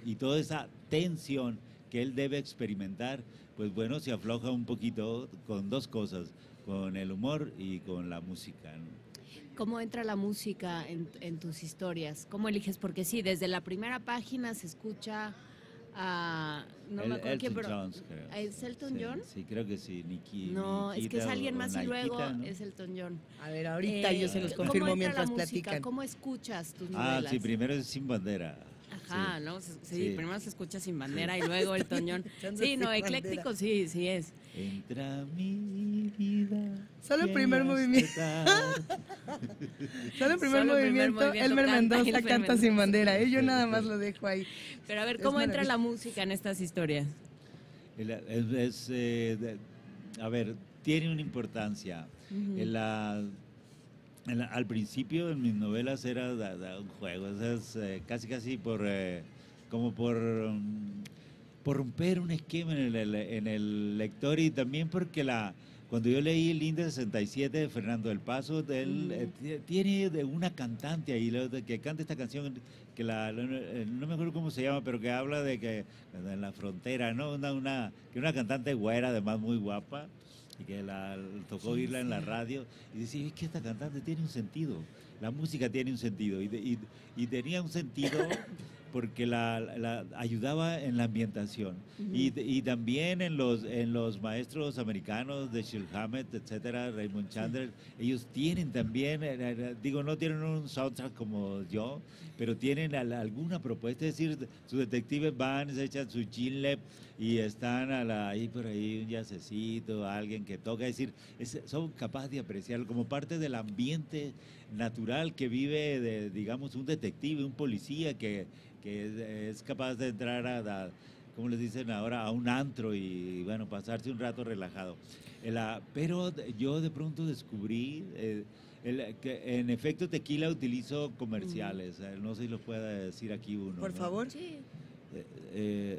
y toda esa tensión que él debe experimentar, pues bueno, se afloja un poquito con dos cosas, con el humor y con la música, ¿no? ¿Cómo entra la música en tus historias? ¿Cómo eliges? Porque sí, desde la primera página se escucha a... No me acuerdo quién, pero... Jones, creo. ¿Es Elton John? Sí, creo que sí. No, es que es alguien más, y luego, ¿no? Es Elton John. A ver, ahorita yo se los confirmo mientras platican. ¿Cómo escuchas tus novelas? Sí, primero es Sin Bandera. Ajá, ¿no? Sí, primero se escucha Sin Bandera y luego Elton John. Sí, no, ecléctico sí es. Entra mi vida. Solo el primer movimiento. Solo el primer movimiento, Elmer Mendoza canta Sin Bandera. Yo nada más lo dejo ahí. Pero a ver, ¿cómo entra la música en estas historias? A ver, tiene una importancia. Al principio en mis novelas era un juego, casi como por romper un esquema en el lector, y también porque cuando yo leí El Linde 67 de Fernando del Paso, él tiene una cantante ahí que canta esta canción, que no me acuerdo cómo se llama, pero que habla de que en la frontera, ¿no? Una cantante güera, además muy guapa, y que tocó oírla en la radio, y decía, es que esta cantante tiene un sentido, la música tiene un sentido, y tenía un sentido porque la ayudaba en la ambientación. Y también en los maestros americanos de Dashiell Hammett, etcétera, Raymond Chandler, ellos tienen también, no tienen un soundtrack como yo, pero tienen alguna propuesta, es decir, sus detectives van, se echan su chin-lep y están ahí por ahí un jazzecito, alguien que toca, es decir, son capaces de apreciarlo como parte del ambiente natural que vive, digamos, un detective, un policía que es capaz de entrar como les dicen ahora, a un antro y bueno, pasarse un rato relajado. Pero yo de pronto descubrí que en efecto Tequila utilizo comerciales, no sé si lo pueda decir aquí uno. Por favor. Sí.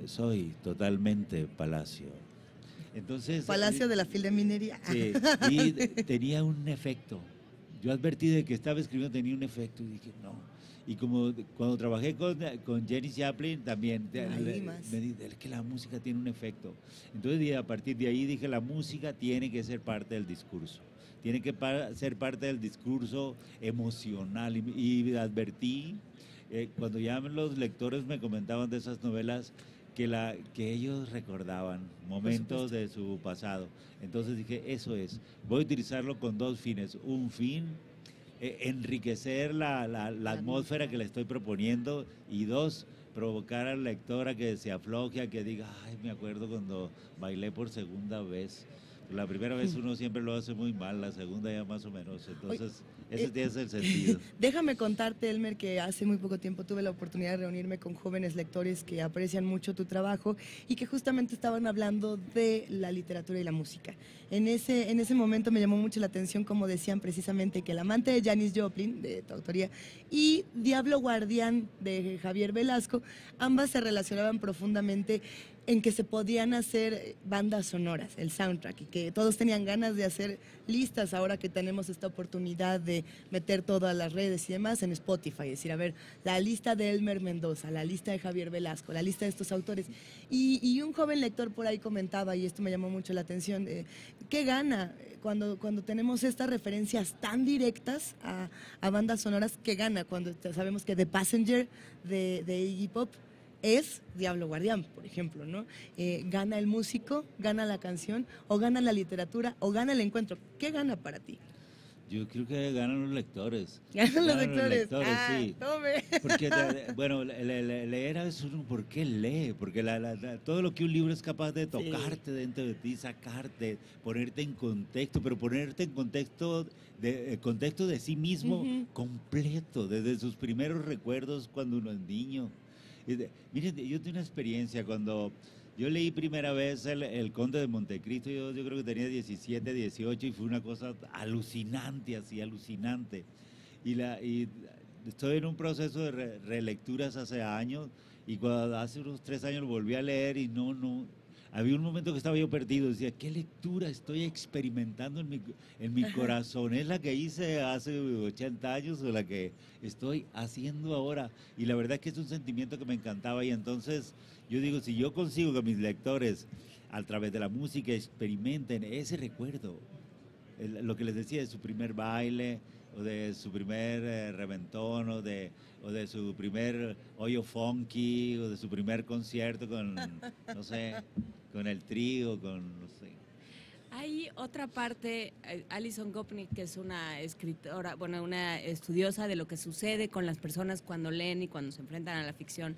Soy totalmente Palacio. Entonces, Palacio de la Fil de Minería. Sí, y tenía un efecto. Yo advertí de que estaba escribiendo, tenía un efecto, y dije, no. Y como cuando trabajé con Janis Joplin, también me dije, es que la música tiene un efecto. Entonces, a partir de ahí dije, la música tiene que ser parte del discurso. Tiene que ser parte del discurso emocional. Y advertí, cuando ya los lectores me comentaban de esas novelas, que ellos recordaban momentos de su pasado. Entonces dije, eso es, voy a utilizarlo con dos fines. Un fin, enriquecer la atmósfera que le estoy proponiendo, y dos, provocar al lector a que se afloje, a que diga, ay, me acuerdo cuando bailé por segunda vez. La primera vez uno siempre lo hace muy mal, la segunda ya más o menos. Entonces, ese tiene el sentido. Déjame contarte, Elmer, que hace muy poco tiempo tuve la oportunidad de reunirme con jóvenes lectores que aprecian mucho tu trabajo y que justamente estaban hablando de la literatura y la música. En ese momento me llamó mucho la atención, como decían precisamente, que El amante de Janis Joplin, de tu autoría, y Diablo Guardián, de Javier Velasco, ambas se relacionaban profundamente en que se podían hacer bandas sonoras, el soundtrack, y que todos tenían ganas de hacer listas ahora que tenemos esta oportunidad de meter todo a las redes y demás en Spotify, es decir, a ver, la lista de Elmer Mendoza, la lista de Javier Velasco, la lista de estos autores. Y un joven lector por ahí comentaba, y esto me llamó mucho la atención, ¿qué gana cuando tenemos estas referencias tan directas a bandas sonoras? ¿Qué gana cuando sabemos que The Passenger de Iggy Pop es Diablo Guardián, por ejemplo, ¿no? ¿Gana el músico, gana la canción, o gana la literatura, o gana el encuentro? ¿Qué gana para ti? Yo creo que ganan los lectores. Ganan los lectores. Sí. Tome. Porque, bueno, leer a veces uno, ¿por qué lee? Porque todo lo que un libro es capaz de tocarte dentro de ti, sacarte, ponerte en contexto, pero ponerte en contexto de sí mismo completo, desde sus primeros recuerdos cuando uno es niño. Miren, yo tengo una experiencia cuando yo leí primera vez el Conde de Montecristo, yo creo que tenía 17, 18 y fue una cosa alucinante, así alucinante. Y estoy en un proceso de relecturas hace años y hace unos 3 años lo volví a leer y había un momento que estaba yo perdido, decía, ¿qué lectura estoy experimentando en mi corazón? ¿Es la que hice hace 80 años o la que estoy haciendo ahora? Y la verdad es que es un sentimiento que me encantaba y entonces yo digo, si yo consigo que mis lectores a través de la música experimenten ese recuerdo, lo que les decía de su primer baile o de su primer reventón o de su primer hoyo funky o de su primer concierto con, no sé, con el trío, no sé. Hay otra parte, Alison Gopnik, que es una escritora, bueno, una estudiosa de lo que sucede con las personas cuando leen y cuando se enfrentan a la ficción.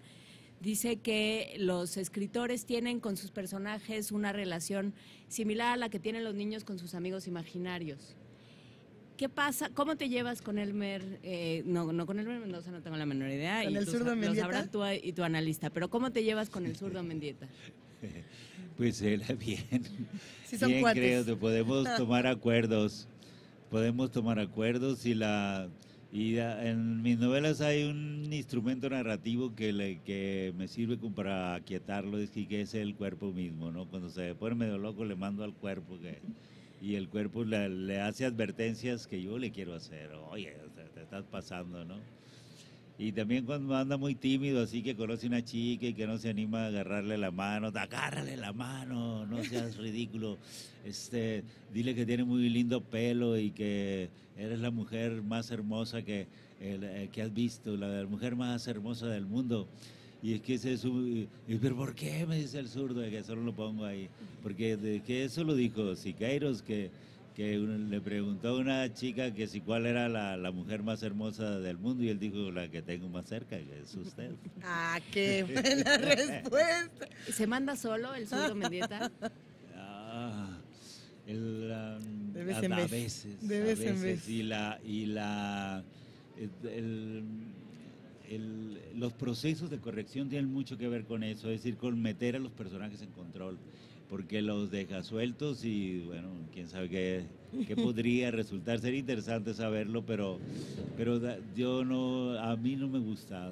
Dice que los escritores tienen con sus personajes una relación similar a la que tienen los niños con sus amigos imaginarios. ¿Qué pasa? ¿Cómo te llevas con Elmer? No con Elmer Mendoza no tengo la menor idea. ¿Con el zurdo Mendieta? Lo sabrás tú y tu analista. Pero ¿cómo te llevas con el zurdo Mendieta? Pues bien. Sí, son bien, cuates. creo que podemos tomar acuerdos. Y en mis novelas hay un instrumento narrativo que me sirve como para aquietarlo, que es el cuerpo mismo, ¿no? Cuando se pone medio loco le mando al cuerpo y el cuerpo le hace advertencias que yo le quiero hacer. Oye, te estás pasando, ¿no? Y también cuando anda muy tímido, así que conoce una chica y que no se anima a agarrarle la mano, agárrale la mano, no seas ridículo. Dile que tiene muy lindo pelo y que eres la mujer más hermosa que has visto, la mujer más hermosa del mundo. Y es que pero ¿por qué? Me dice el zurdo, que solo lo pongo ahí. Porque que eso lo dijo Siqueiros, que le preguntó a una chica que cuál era la mujer más hermosa del mundo y él dijo, la que tengo más cerca, que es usted. ¡Ah, qué buena respuesta! ¿Se manda solo el zurdo Mendieta? De vez en vez. De vez en vez. Los procesos de corrección tienen mucho que ver con eso, es decir, con meter a los personajes en control, porque los deja sueltos y, bueno, quién sabe qué podría resultar. Sería interesante saberlo, pero a mí no me gusta.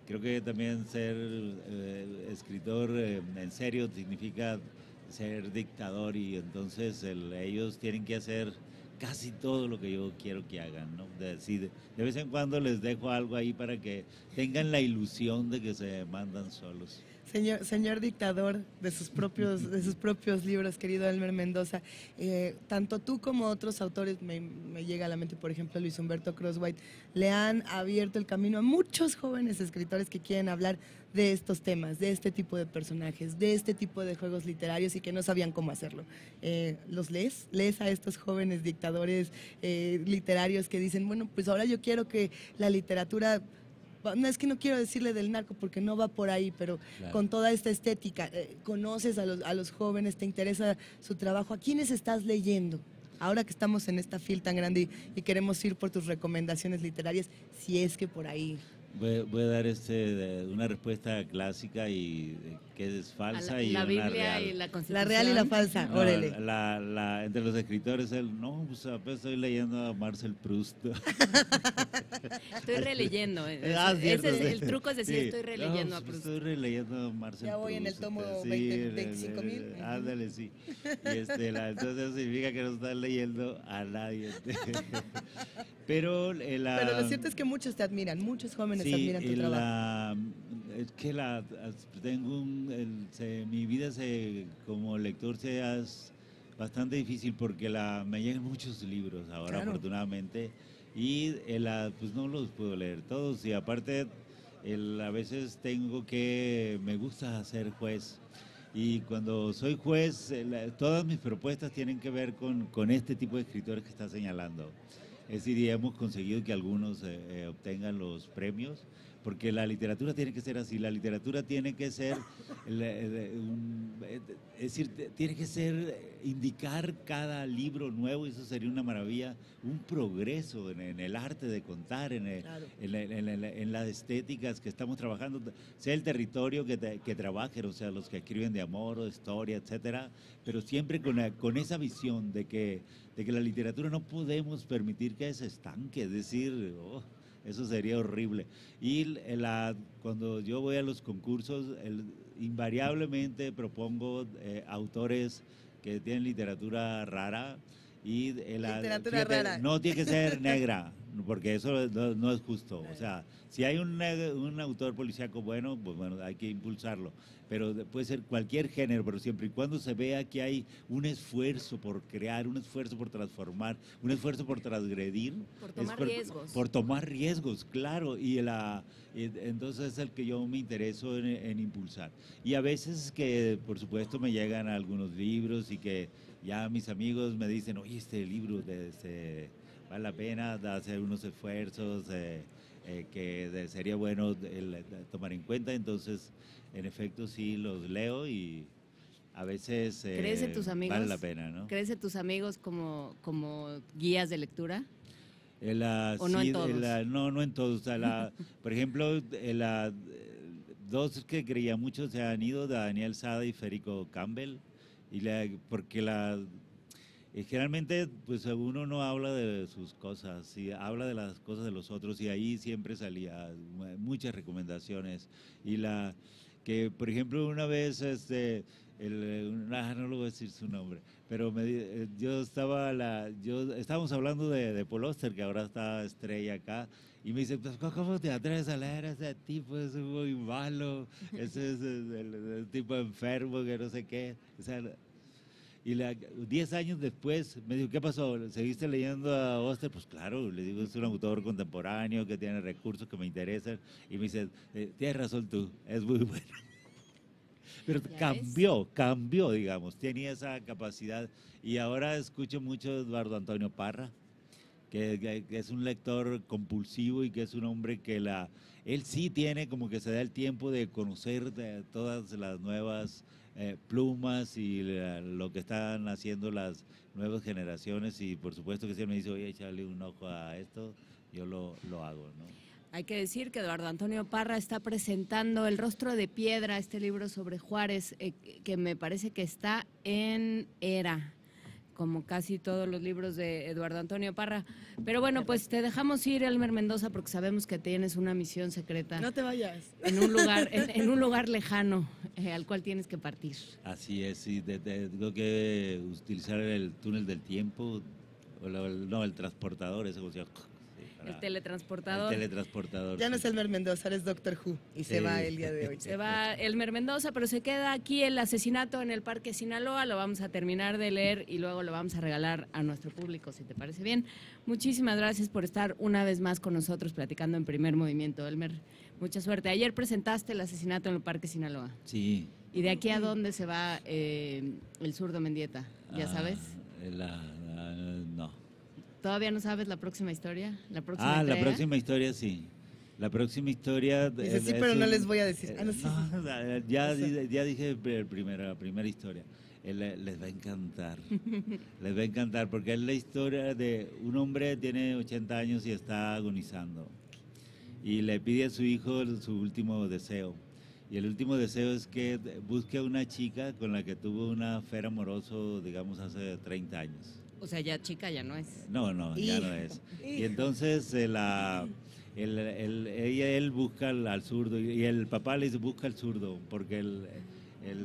Creo que también ser escritor en serio significa ser dictador y entonces ellos tienen que hacer casi todo lo que yo quiero que hagan, ¿no? De vez en cuando les dejo algo ahí para que tengan la ilusión de que se mandan solos. Señor dictador de sus propios libros, querido Elmer Mendoza, tanto tú como otros autores, me llega a la mente, por ejemplo, Luis Humberto Crosswhite, le han abierto el camino a muchos jóvenes escritores que quieren hablar de estos temas, de este tipo de personajes, de este tipo de juegos literarios y que no sabían cómo hacerlo. ¿Los lees? ¿Lees a estos jóvenes dictadores literarios que dicen, bueno, pues ahora yo quiero que la literatura... No es que no quiero decirle del narco porque no va por ahí, pero claro, con toda esta estética, conoces a los jóvenes, te interesa su trabajo. ¿A quiénes estás leyendo? Ahora que estamos en esta fila tan grande y queremos ir por tus recomendaciones literarias, si es que por ahí... Voy a dar una respuesta clásica y que es falsa la y una Biblia real. y la Constitución. La real y la falsa, No, órale. entre los escritores, pues apenas estoy leyendo a Marcel Proust. Estoy releyendo. Cierto, Ese es sí. el truco, es decir, Sí. estoy releyendo No, a Proust. Estoy releyendo a Marcel Ya voy en el Proust, tomo sí, 25,000. Ándale, sí. Y entonces eso significa que no estás leyendo a nadie. Pero lo cierto es que muchos te admiran, muchos jóvenes sí, admiran tu trabajo. es que tengo mi vida como lector se hace bastante difícil porque me llegan muchos libros ahora, Claro. afortunadamente, y pues no los puedo leer todos, y aparte a veces me gusta ser juez. Y cuando soy juez, todas mis propuestas tienen que ver con este tipo de escritores que está señalando. Es decir, y hemos conseguido que algunos obtengan los premios, porque la literatura tiene que ser así, la literatura tiene que ser, es decir, tiene que indicar cada libro nuevo, y eso sería una maravilla, un progreso en el arte de contar, en las estéticas que estamos trabajando, sea el territorio que trabajen, o sea, los que escriben de amor o de historia, etcétera, pero siempre con esa visión de que la literatura no podemos permitir que se estanque, es decir, eso sería horrible. Y cuando yo voy a los concursos, invariablemente propongo autores que tienen literatura rara. Y Literatura rara. no tiene que ser negra, porque eso no es justo. O sea, si hay un autor policíaco bueno, pues bueno, hay que impulsarlo. Pero puede ser cualquier género, pero siempre y cuando se vea que hay un esfuerzo por crear, un esfuerzo por transformar, un esfuerzo por transgredir. Por tomar riesgos. Por tomar riesgos, claro. Y entonces es el que yo me intereso en impulsar. Y a veces que, por supuesto, me llegan algunos libros y que ya mis amigos me dicen, oye, este libro vale la pena hacer unos esfuerzos que sería bueno tomar en cuenta. Entonces, en efecto, sí los leo y a veces ¿Crees en tus amigos? vale la pena, ¿no? ¿Crees en tus amigos como guías de lectura? ¿O no Sí, en todos? no en todos. O sea, por ejemplo, dos que creía mucho se han ido, Daniel Sada y Federico Campbell, porque generalmente pues uno no habla de sus cosas, habla de las cosas de los otros, y ahí siempre salía muchas recomendaciones. Y que por ejemplo una vez no lo voy a decir su nombre, pero estábamos hablando de Paul Auster, que ahora está estrella acá, y me dice, pues, ¿cómo te atreves a leer a ese tipo? Es muy malo, ese es el tipo enfermo que no sé qué. O sea, y 10 años después me dijo, ¿qué pasó? ¿Seguiste leyendo a Auster? Pues claro, le digo, es un autor contemporáneo que tiene recursos que me interesan, y me dice, tienes razón tú, es muy bueno. Pero cambió, digamos, tenía esa capacidad. Y ahora escucho mucho a Eduardo Antonio Parra, que es un lector compulsivo y que es un hombre que él sí tiene como que se da el tiempo de conocer todas las nuevas plumas y lo que están haciendo las nuevas generaciones, y por supuesto que si él me dice, oye, échale un ojo a esto, yo lo hago, ¿no? Hay que decir que Eduardo Antonio Parra está presentando El rostro de piedra, este libro sobre Juárez, que me parece que está en Era, como casi todos los libros de Eduardo Antonio Parra. Pero bueno, pues te dejamos ir, Elmer Mendoza, porque sabemos que tienes una misión secreta. No te vayas. En un lugar lejano al cual tienes que partir. Así es, sí, tengo que utilizar el túnel del tiempo, el transportador, ese cosa. El teletransportador. El teletransportador. Ya no es Elmer Mendoza, es Doctor Who y se va el día de hoy. Se va Elmer Mendoza, pero se queda aquí El asesinato en el Parque Sinaloa. Lo vamos a terminar de leer y luego lo vamos a regalar a nuestro público, si te parece bien. Muchísimas gracias por estar una vez más con nosotros platicando en Primer Movimiento, Elmer. Mucha suerte. Ayer presentaste El asesinato en el Parque Sinaloa. Sí. ¿Y de aquí a dónde se va el Zurdo Mendieta? ¿Ya sabes? No. ¿Todavía no sabes la próxima historia? ¿La próxima la entrega? próxima historia sí. La próxima historia... Dice, sí, pero no les voy a decir. Ya dije la primera historia. Les va a encantar. Les va a encantar porque es la historia de un hombre que tiene 80 años y está agonizando. Y le pide a su hijo su último deseo. Y el último deseo es que busque a una chica con la que tuvo un affair amoroso, digamos, hace 30 años. O sea, ya chica ya no es. No, ya no es. Y entonces él busca al zurdo y el papá le dice busca al zurdo porque el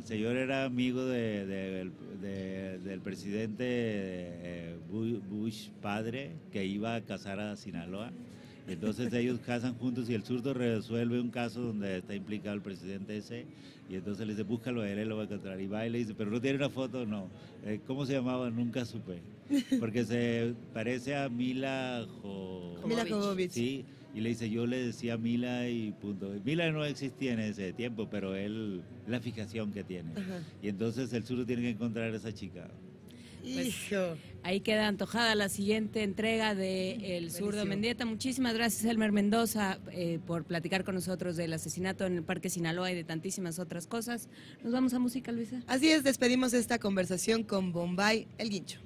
señor era amigo del presidente Bush padre que iba a casar a Sinaloa. Entonces ellos casan juntos y el zurdo resuelve un caso donde está implicado el presidente ese y entonces le dice búscalo a él lo va a encontrar y va y le dice pero no tiene una foto, no. ¿Cómo se llamaba? Nunca supe. Porque se parece a Mila Jovovich. Sí, y le dice yo le decía Mila y punto. Mila no existía en ese tiempo, pero él, la fijación que tiene. Ajá. Y entonces el zurdo tiene que encontrar a esa chica. Pues, ahí queda antojada la siguiente entrega de El Zurdo Mendieta. Muchísimas gracias, Elmer Mendoza, por platicar con nosotros del asesinato en el Parque Sinaloa y de tantísimas otras cosas. Nos vamos a música, Luisa. Así es, despedimos esta conversación con Bombay El Guincho.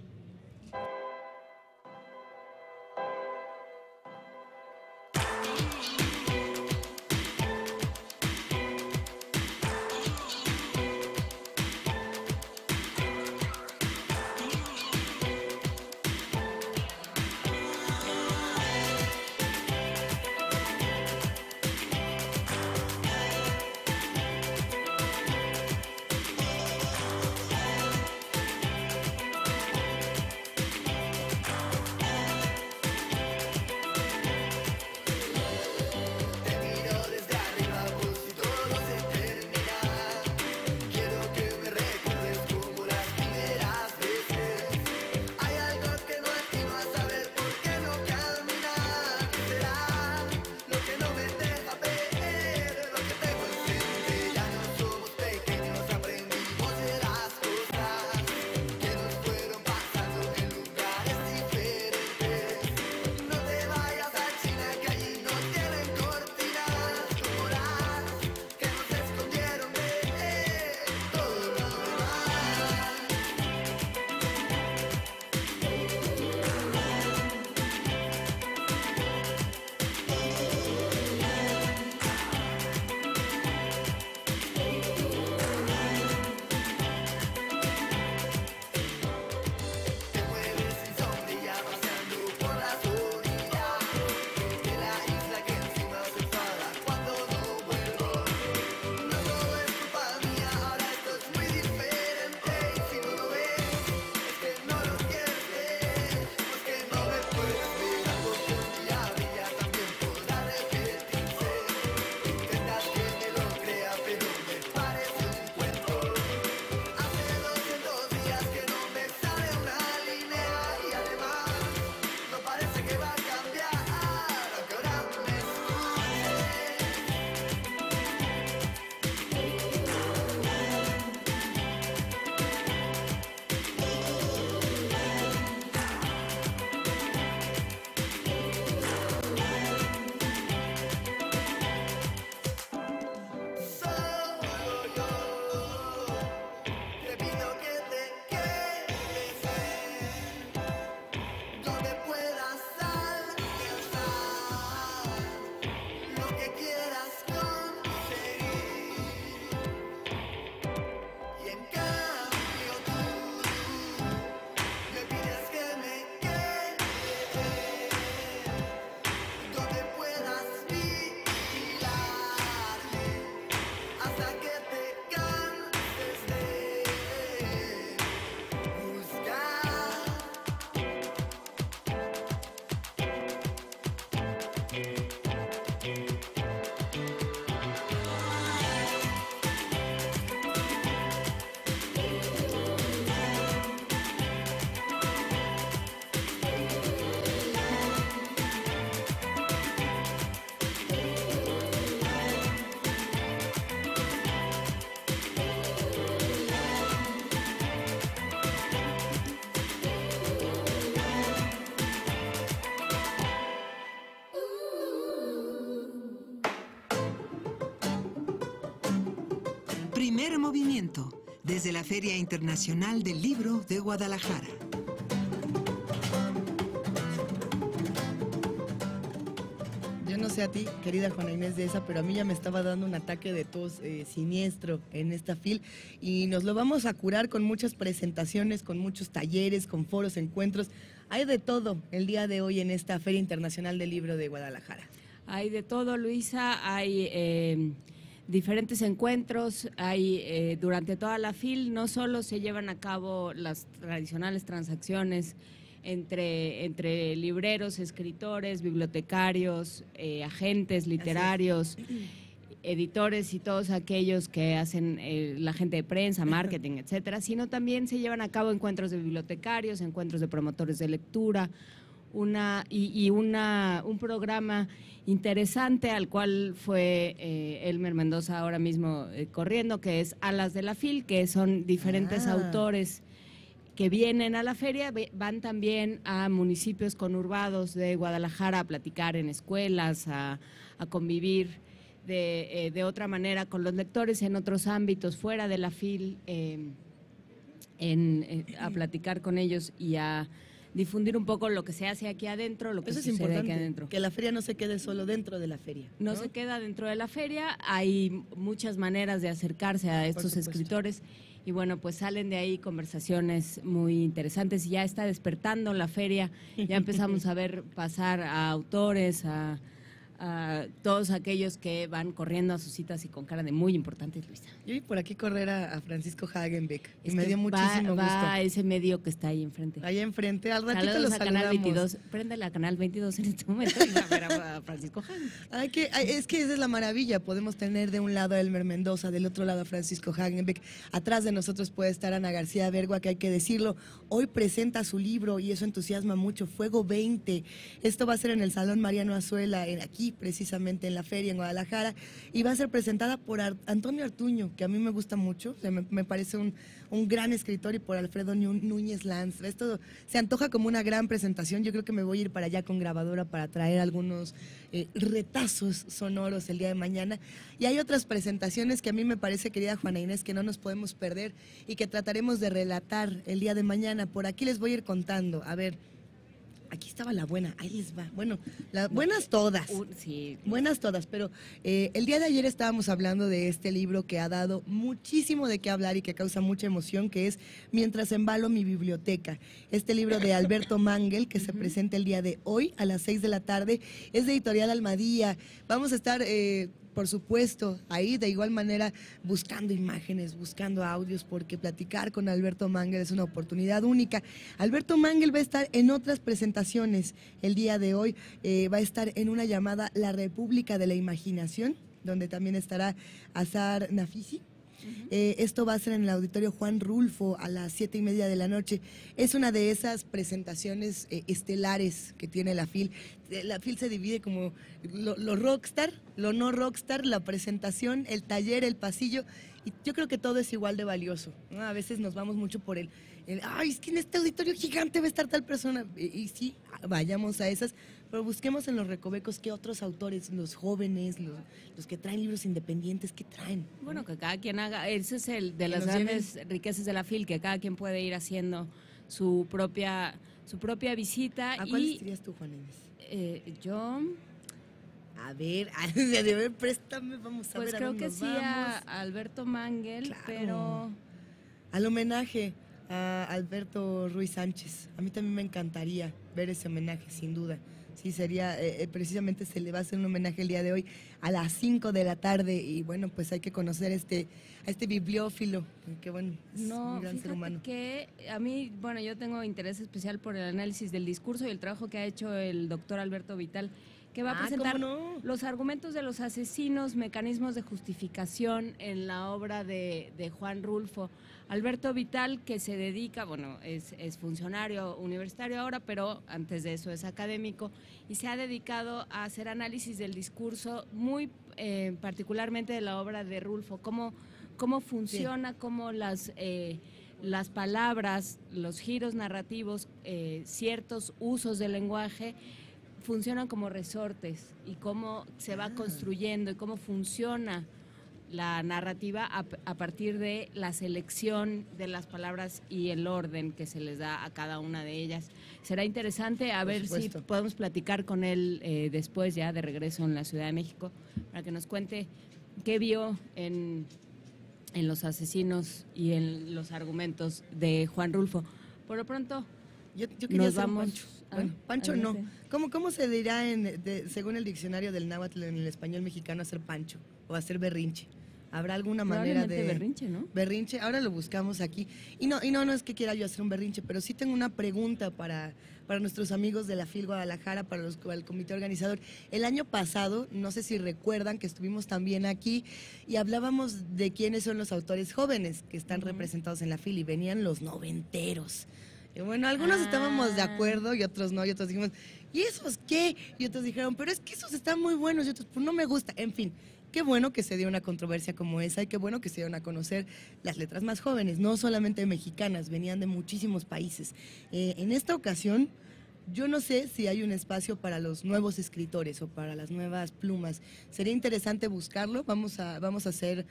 Primer movimiento, desde la Feria Internacional del Libro de Guadalajara. Yo no sé a ti, querida Juana Inés de esa, pero a mí ya me estaba dando un ataque de tos siniestro en esta FIL y nos lo vamos a curar con muchas presentaciones, con muchos talleres, con foros, encuentros. Hay de todo el día de hoy en esta Feria Internacional del Libro de Guadalajara. Hay de todo, Luisa, hay diferentes encuentros, hay durante toda la FIL, no solo se llevan a cabo las tradicionales transacciones entre libreros, escritores, bibliotecarios, agentes literarios, editores y todos aquellos que hacen la gente de prensa, marketing, etcétera, sino también se llevan a cabo encuentros de bibliotecarios, encuentros de promotores de lectura, un programa interesante al cual fue Elmer Mendoza ahora mismo corriendo, que es Alas de la FIL, que son diferentes autores que vienen a la feria, van también a municipios conurbados de Guadalajara a platicar en escuelas, a convivir de otra manera con los lectores en otros ámbitos fuera de la FIL, a platicar con ellos y a difundir un poco lo que se hace aquí adentro, lo que Eso es sucede importante, aquí adentro. que la feria no se quede solo dentro de la feria. No se queda dentro de la feria, hay muchas maneras de acercarse a estos escritores y bueno, pues salen de ahí conversaciones muy interesantes y ya está despertando la feria, ya empezamos a ver pasar a autores, a todos aquellos que van corriendo a sus citas y con cara de muy importantes, Luisa. Yo vi por aquí correr a Francisco Hagenbeck y me dio muchísimo gusto. Va a ese medio que está ahí enfrente. Ahí enfrente, al ratito Saludos lo a Canal saludamos. 22, préndele a Canal 22 en este momento y va a ver a Francisco Hagenbeck. Es que esa es la maravilla, podemos tener de un lado a Elmer Mendoza, del otro lado a Francisco Hagenbeck, atrás de nosotros puede estar Ana García Bergua, que hay que decirlo, hoy presenta su libro y eso entusiasma mucho, Fuego 20, esto va a ser en el Salón Mariano Azuela, aquí precisamente en la feria en Guadalajara, y va a ser presentada por Antonio Artuño, que a mí me gusta mucho, o sea, me parece un gran escritor, y por Alfredo Núñez Lanz. Esto se antoja como una gran presentación, yo creo que me voy a ir para allá con grabadora para traer algunos retazos sonoros el día de mañana, y hay otras presentaciones que a mí me parece, querida Juana Inés, que no nos podemos perder y que trataremos de relatar el día de mañana. Por aquí les voy a ir contando, a ver. Aquí estaba la buena, ahí les va. Bueno, buenas todas, sí. Buenas todas, pero el día de ayer estábamos hablando de este libro que ha dado muchísimo de qué hablar y que causa mucha emoción, que es Mientras embalo mi biblioteca. Este libro de Alberto Mangel, que se presenta el día de hoy a las 6 de la tarde, es de Editorial Almadía. Vamos a estar por supuesto, ahí de igual manera buscando imágenes, buscando audios, porque platicar con Alberto Mangel es una oportunidad única. Alberto Mangel va a estar en otras presentaciones el día de hoy, va a estar en una llamada La República de la Imaginación, donde también estará Azar Nafisi. Esto va a ser en el Auditorio Juan Rulfo a las 7:30 de la noche. Es una de esas presentaciones estelares que tiene la FIL. La FIL se divide como lo rockstar, lo no rockstar, la presentación, el taller, el pasillo, y yo creo que todo es igual de valioso, ¿no? A veces nos vamos mucho por ay, es que en este auditorio gigante va a estar tal persona, y sí, vayamos a esas, pero busquemos en los recovecos qué otros autores, los jóvenes, los que traen libros independientes, ¿qué traen? Bueno, que cada quien haga, ese es el de las grandes riquezas de la FIL, que cada quien puede ir haciendo su propia visita. ¿A cuáles dirías tú, Juana Inés? Yo... A ver, préstame, vamos a ver. Pues creo que sí a Alberto Mangel, claro. Pero... Al homenaje a Alberto Ruiz Sánchez. A mí también me encantaría ver ese homenaje, sin duda. Sí, sería, precisamente se le va a hacer un homenaje el día de hoy a las 5 de la tarde, y bueno, pues hay que conocer a este bibliófilo, que bueno, es un gran ser humano. Que a mí, bueno, yo tengo interés especial por el análisis del discurso y el trabajo que ha hecho el doctor Alberto Vital, que va a presentar los argumentos de los asesinos, mecanismos de justificación en la obra de Juan Rulfo. Alberto Vital, que se dedica, bueno, es funcionario universitario ahora, pero antes de eso es académico, y se ha dedicado a hacer análisis del discurso, muy particularmente de la obra de Rulfo, cómo funciona, cómo las palabras, los giros narrativos, ciertos usos del lenguaje, funcionan como resortes, y cómo se va construyendo y cómo funciona la narrativa a partir de la selección de las palabras y el orden que se les da a cada una de ellas. Será interesante a ver si podemos platicar con él después, ya de regreso en la Ciudad de México, para que nos cuente qué vio en Los Asesinos y en los argumentos de Juan Rulfo. Por lo pronto, yo quería nos hacer vamos. Pancho. Bueno, Pancho no. ¿Cómo se dirá según el diccionario del náhuatl en el español mexicano hacer pancho o hacer berrinche? ¿Habrá alguna manera de berrinche, no? Berrinche, ahora lo buscamos aquí. Y no es que quiera yo hacer un berrinche, pero sí tengo una pregunta para nuestros amigos de la FIL Guadalajara, para el comité organizador. El año pasado, no sé si recuerdan que estuvimos también aquí y hablábamos de quiénes son los autores jóvenes que están representados en la FIL y venían los noventeros. Y bueno, algunos estábamos de acuerdo y otros no, y otros dijimos, ¿y esos qué? Y otros dijeron, pero es que esos están muy buenos, y otros, pues no me gusta. En fin, qué bueno que se dio una controversia como esa y qué bueno que se dieron a conocer las letras más jóvenes, no solamente mexicanas, venían de muchísimos países. En esta ocasión, yo no sé si hay un espacio para los nuevos escritores o para las nuevas plumas. Sería interesante buscarlo, vamos a hacer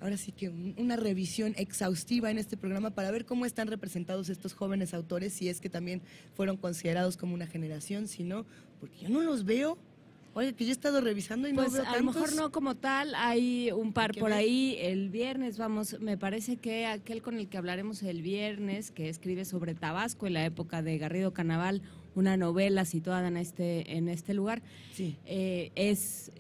ahora sí que una revisión exhaustiva en este programa para ver cómo están representados estos jóvenes autores, si es que también fueron considerados como una generación, si no, porque yo no los veo. Oye, que yo he estado revisando y no veo tantos. A lo mejor no como tal, hay un par por ahí. El viernes me parece que aquel con el que hablaremos el viernes, que escribe sobre Tabasco en la época de Garrido Canaval, una novela situada en este lugar, sí. Es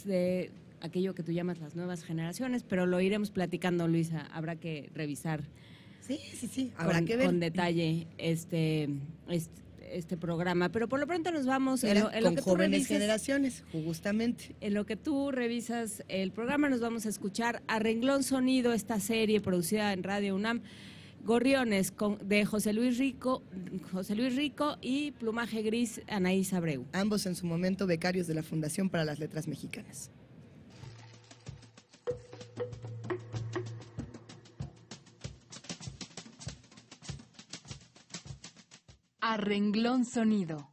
de aquello que tú llamas las nuevas generaciones, pero lo iremos platicando, Luisa, habrá que revisar. Sí, habrá que ver con detalle este programa, pero por lo pronto nos vamos con jóvenes generaciones, justamente. En lo que tú revisas el programa nos vamos a escuchar A Renglón Sonido, esta serie producida en Radio UNAM, Gorriones, de José Luis Rico y Plumaje Gris, Anaís Abreu. Ambos en su momento becarios de la Fundación para las Letras Mexicanas. A Renglón Sonido.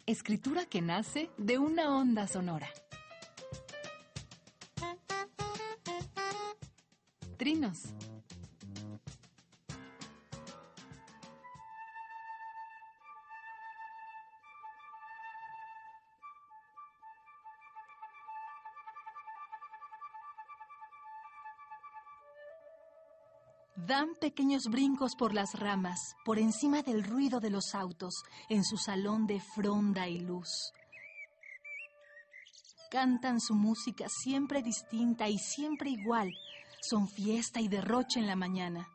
Escritura que nace de una onda sonora. Trinos. Dan pequeños brincos por las ramas, por encima del ruido de los autos, en su salón de fronda y luz. Cantan su música siempre distinta y siempre igual. Son fiesta y derroche en la mañana.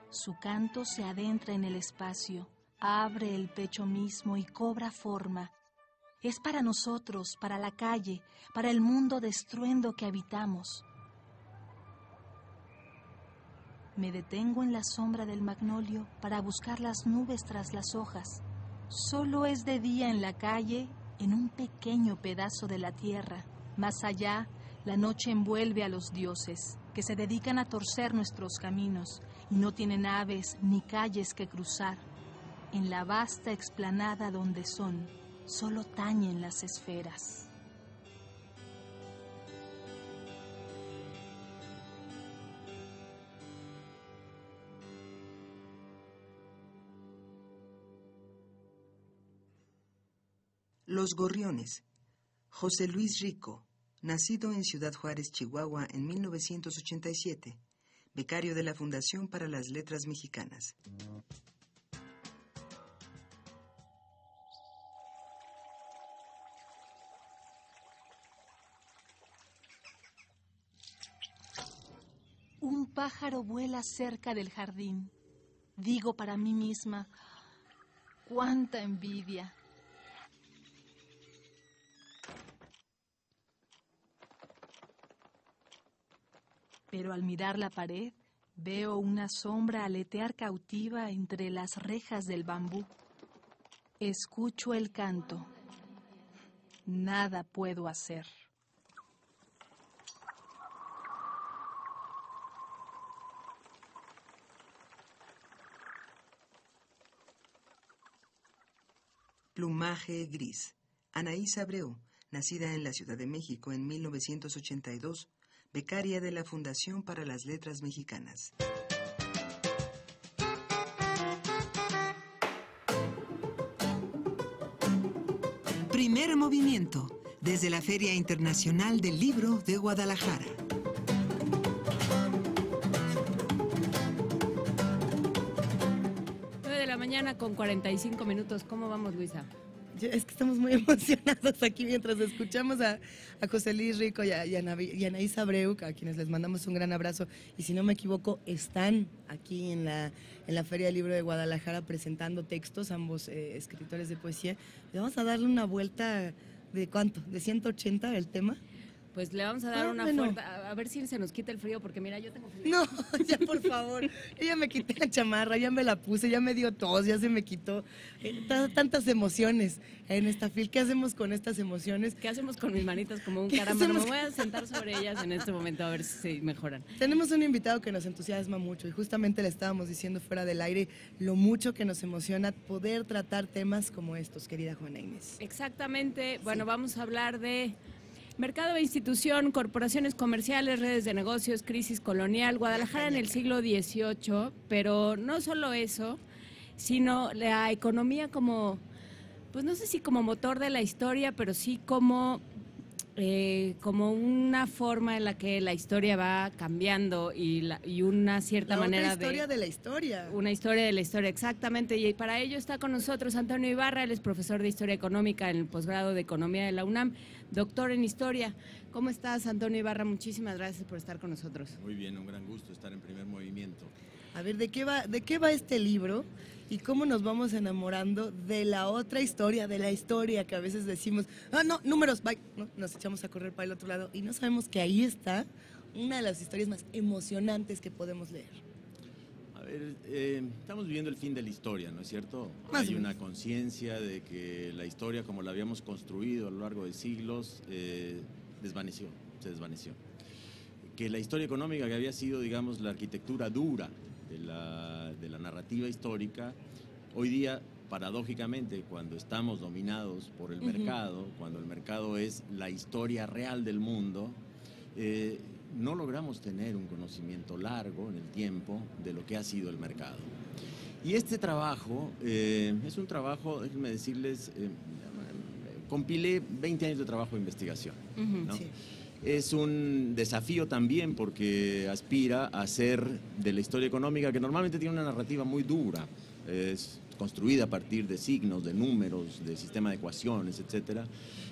Su canto se adentra en el espacio. Abre el pecho mismo y cobra forma. Es para nosotros, para la calle, para el mundo de estruendo que habitamos. Me detengo en la sombra del magnolio para buscar las nubes tras las hojas. Solo es de día en la calle, en un pequeño pedazo de la tierra. Más allá, la noche envuelve a los dioses, que se dedican a torcer nuestros caminos y no tienen aves ni calles que cruzar. En la vasta explanada donde son, solo tañen las esferas. Los Gorriones. José Luis Rico, nacido en Ciudad Juárez, Chihuahua, en 1987, becario de la Fundación para las Letras Mexicanas. Un pájaro vuela cerca del jardín. Digo para mí misma, ¡cuánta envidia! Pero al mirar la pared, veo una sombra aletear cautiva entre las rejas del bambú. Escucho el canto. Nada puedo hacer. Plumaje gris. Anaís Abreu, nacida en la Ciudad de México en 1982, becaria de la Fundación para las Letras Mexicanas. Primer movimiento, desde la Feria Internacional del Libro de Guadalajara. Mañana con 45 minutos. ¿Cómo vamos, Luisa? Es que estamos muy emocionados aquí mientras escuchamos a José Luis Rico y a Anaís Abreu, a quienes les mandamos un gran abrazo. Y si no me equivoco, están aquí en la Feria del Libro de Guadalajara presentando textos, ambos escritores de poesía. Le vamos a darle una vuelta de ¿cuánto? ¿De 180 el tema? Pues le vamos a dar una fuerza, a ver si se nos quita el frío, porque mira, yo tengo frío. No, ya por favor, yo ya me quité la chamarra, ya me la puse, ya me dio tos, ya se me quitó. Tantas emociones en esta fila. ¿Qué hacemos con estas emociones? ¿Qué hacemos con mis manitas como un caramelo? Me voy a sentar sobre ellas en este momento a ver si se mejoran. Tenemos un invitado que nos entusiasma mucho y justamente le estábamos diciendo fuera del aire lo mucho que nos emociona poder tratar temas como estos, querida Juana Inés. Exactamente, bueno, vamos a hablar de mercado de institución, corporaciones comerciales, redes de negocios, crisis colonial, Guadalajara en el siglo XVIII, pero no solo eso, sino la economía como, pues no sé si como motor de la historia, pero sí como una forma en la que la historia va cambiando y una cierta manera de... Una historia de la historia. Una historia de la historia, exactamente. Y para ello está con nosotros Antonio Ibarra, él es profesor de Historia Económica en el posgrado de Economía de la UNAM, doctor en Historia. ¿Cómo estás, Antonio Ibarra? Muchísimas gracias por estar con nosotros. Muy bien, un gran gusto estar en Primer Movimiento. A ver, ¿de qué va este libro? Y cómo nos vamos enamorando de la otra historia, de la historia que a veces decimos, no, números, bye, no, nos echamos a correr para el otro lado y no sabemos que ahí está una de las historias más emocionantes que podemos leer. A ver, estamos viviendo el fin de la historia, ¿no es cierto? Hay una conciencia de que la historia como la habíamos construido a lo largo de siglos se desvaneció. Que la historia económica que había sido, digamos, la arquitectura dura de la narrativa histórica, hoy día, paradójicamente, cuando estamos dominados por el mercado, cuando el mercado es la historia real del mundo, no logramos tener un conocimiento largo en el tiempo de lo que ha sido el mercado. Y este trabajo es un trabajo, déjenme decirles, compilé 20 años de trabajo de investigación, ¿no? Sí. Es un desafío también porque aspira a hacer de la historia económica, que normalmente tiene una narrativa muy dura, es construida a partir de signos, de números, de sistema de ecuaciones, etcétera.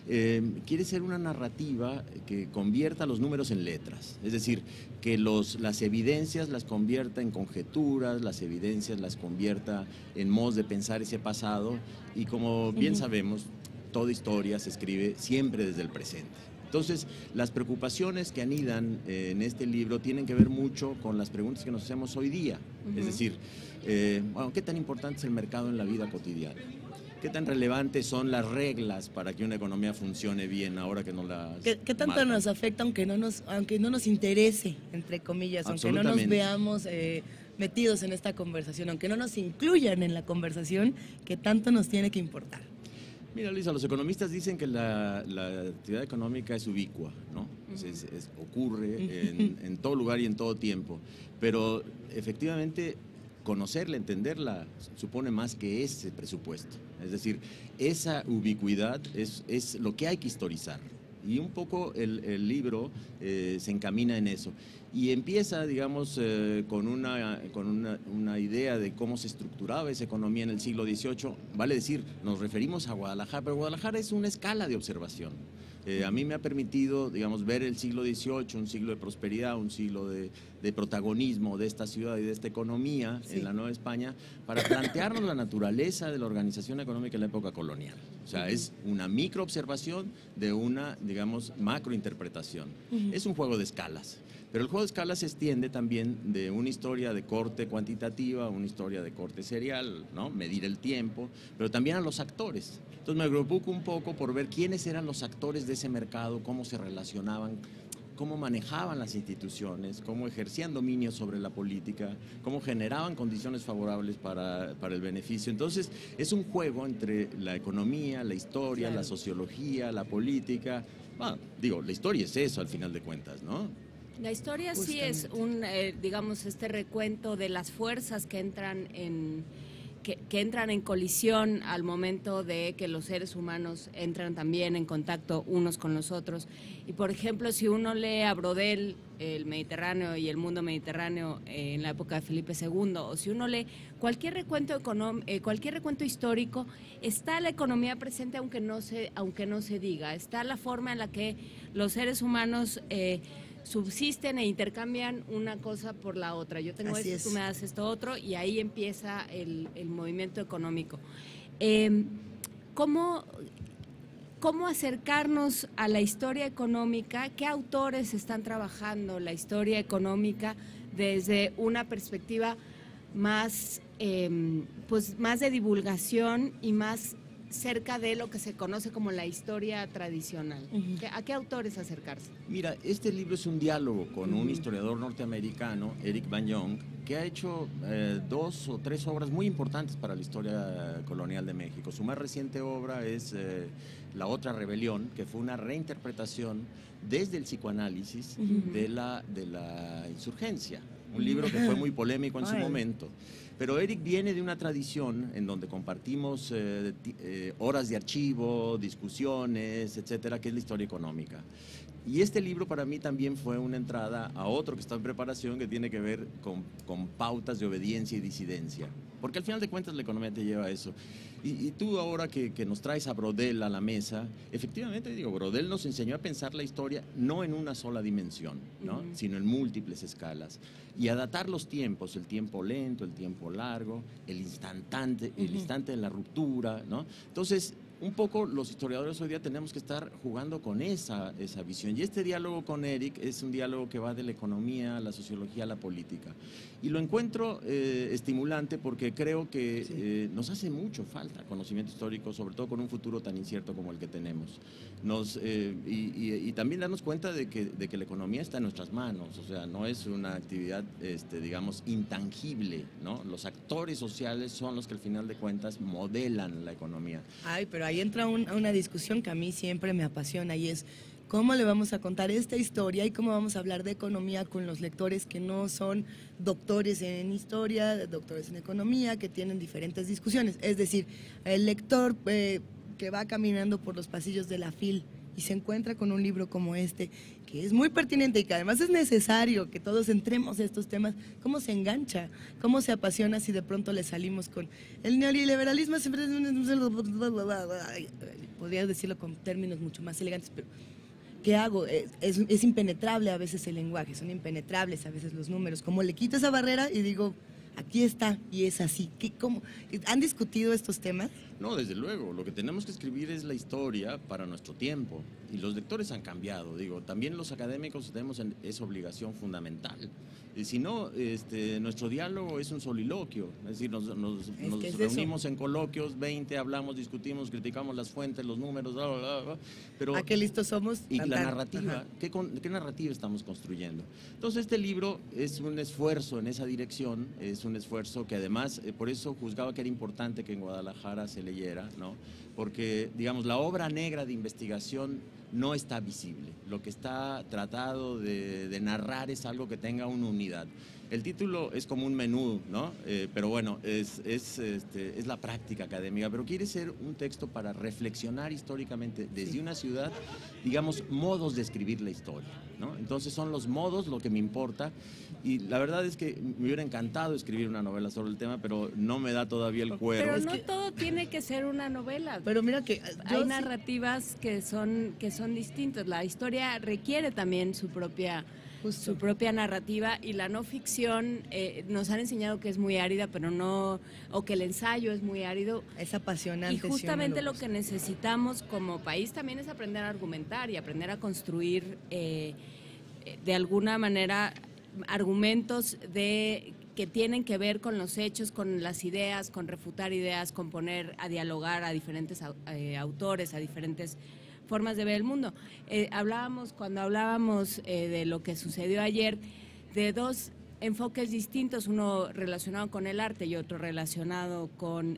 Quiere ser una narrativa que convierta los números en letras, es decir, que las evidencias las convierta en conjeturas, las evidencias las convierta en modos de pensar ese pasado, y como bien sabemos, toda historia se escribe siempre desde el presente. Entonces, las preocupaciones que anidan en este libro tienen que ver mucho con las preguntas que nos hacemos hoy día. Es decir, ¿qué tan importante es el mercado en la vida cotidiana? ¿Qué tan relevantes son las reglas para que una economía funcione bien ahora que no las ¿Qué tanto marcan? Nos afecta aunque no nos interese, entre comillas, aunque no nos veamos metidos en esta conversación, aunque no nos incluyan en la conversación, ¿qué tanto nos tiene que importar? Mira, Luisa, los economistas dicen que la actividad económica es ubicua, ¿no? Ocurre en todo lugar y en todo tiempo, pero efectivamente conocerla, entenderla, supone más que ese presupuesto. Es decir, esa ubicuidad es lo que hay que historizar. Y un poco el libro se encamina en eso. Y empieza, digamos, con una idea de cómo se estructuraba esa economía en el siglo XVIII. Vale decir, nos referimos a Guadalajara, pero Guadalajara es una escala de observación. A mí me ha permitido, digamos, ver el siglo XVIII, un siglo de prosperidad, un siglo de protagonismo de esta ciudad y de esta economía en la Nueva España, para plantearnos la naturaleza de la organización económica en la época colonial. O sea, es una microobservación de una, digamos, macrointerpretación. Es un juego de escalas. Pero el juego de escalas se extiende también de una historia de corte cuantitativa a una historia de corte serial, ¿no? Medir el tiempo, pero también a los actores. Entonces me preocupo un poco por ver quiénes eran los actores de ese mercado, cómo se relacionaban, cómo manejaban las instituciones, cómo ejercían dominio sobre la política, cómo generaban condiciones favorables para el beneficio. Entonces, es un juego entre la economía, la historia, la sociología, la política. Bueno, digo, la historia es eso al final de cuentas, ¿no? La historia sí es un, digamos, este recuento de las fuerzas que entran que entran en colisión al momento de que los seres humanos entran también en contacto unos con los otros. Y por ejemplo, si uno lee a Brodel, el Mediterráneo y el mundo mediterráneo en la época de Felipe II, o si uno lee cualquier recuento histórico, está la economía presente aunque no se diga, está la forma en la que los seres humanos subsisten e intercambian una cosa por la otra. Yo tengo esto, tú me das esto otro, y ahí empieza el movimiento económico. ¿Cómo acercarnos a la historia económica? ¿Qué autores están trabajando la historia económica desde una perspectiva más, pues más de divulgación y más cerca de lo que se conoce como la historia tradicional? ¿A qué autores acercarse? Mira, este libro es un diálogo con un historiador norteamericano, Eric Van Jong, que ha hecho 2 o 3 obras muy importantes para la historia colonial de México. Su más reciente obra es La Otra Rebelión, que fue una reinterpretación desde el psicoanálisis de la insurgencia, un libro que fue muy polémico en su momento. Pero Eric viene de una tradición en donde compartimos horas de archivo, discusiones, etcétera, que es la historia económica. Y este libro para mí también fue una entrada a otro que está en preparación, que tiene que ver con pautas de obediencia y disidencia. Porque al final de cuentas la economía te lleva a eso. Y tú ahora que nos traes a Brodel a la mesa, efectivamente, digo, Brodel nos enseñó a pensar la historia no en una sola dimensión, ¿no? Sino en múltiples escalas. Y a datar los tiempos, el tiempo lento, el tiempo largo, el instante de la ruptura, ¿no? Entonces, un poco los historiadores hoy día tenemos que estar jugando con esa visión. Y este diálogo con Eric es un diálogo que va de la economía, la sociología, la política. Y lo encuentro estimulante porque creo que nos hace mucho falta conocimiento histórico, sobre todo con un futuro tan incierto como el que tenemos. Y también darnos cuenta de que la economía está en nuestras manos, o sea, no es una actividad, digamos, intangible, ¿no? Los actores sociales son los que al final de cuentas modelan la economía. Ay, pero ahí entra una discusión que a mí siempre me apasiona, y es cómo le vamos a contar esta historia y cómo vamos a hablar de economía con los lectores que no son doctores en historia, doctores en economía, que tienen diferentes discusiones. Es decir, el lector que va caminando por los pasillos de la FIL y se encuentra con un libro como este, que es muy pertinente y que además es necesario que todos entremos a estos temas, ¿cómo se engancha? ¿Cómo se apasiona si de pronto le salimos con el neoliberalismo? Siempre podría decirlo con términos mucho más elegantes, pero ¿qué hago? Es impenetrable a veces el lenguaje, son impenetrables a veces los números. ¿Cómo le quito esa barrera y digo, aquí está y es así? ¿Cómo? ¿Han discutido estos temas? No, desde luego. Lo que tenemos que escribir es la historia para nuestro tiempo. Y los lectores han cambiado. Digo, también los académicos tenemos esa obligación fundamental. Y si no, nuestro diálogo es un soliloquio. Es decir, nos reunimos en coloquios, 20, hablamos, discutimos, criticamos las fuentes, los números, bla, bla, bla, pero ¿a qué listos somos? Y la narrativa, ¿qué narrativa estamos construyendo? Entonces, este libro es un esfuerzo en esa dirección, es un esfuerzo que además, por eso juzgaba que era importante que en Guadalajara se leyera, ¿no? Porque, digamos, la obra negra de investigación no está visible. Lo que está tratado de narrar es algo que tenga una unidad. El título es como un menú, ¿no? Pero bueno, es la práctica académica, pero quiere ser un texto para reflexionar históricamente desde una ciudad, digamos, modos de escribir la historia, ¿no? Entonces son los modos lo que me importa, y la verdad es que me hubiera encantado escribir una novela sobre el tema, pero no me da todavía el cuero. Pero no todo tiene que ser una novela. Pero mira que hay narrativas que son distintas. La historia requiere también su propia narrativa, y la no ficción nos han enseñado que es muy árida, pero no, o que el ensayo es muy árido. Es apasionante. Y justamente lo que necesitamos como país también es aprender a argumentar y aprender a construir de alguna manera argumentos que tienen que ver con los hechos, con las ideas, con refutar ideas, con poner a dialogar a diferentes autores, a diferentes formas de ver el mundo. Cuando hablábamos de lo que sucedió ayer, de dos enfoques distintos, uno relacionado con el arte y otro relacionado con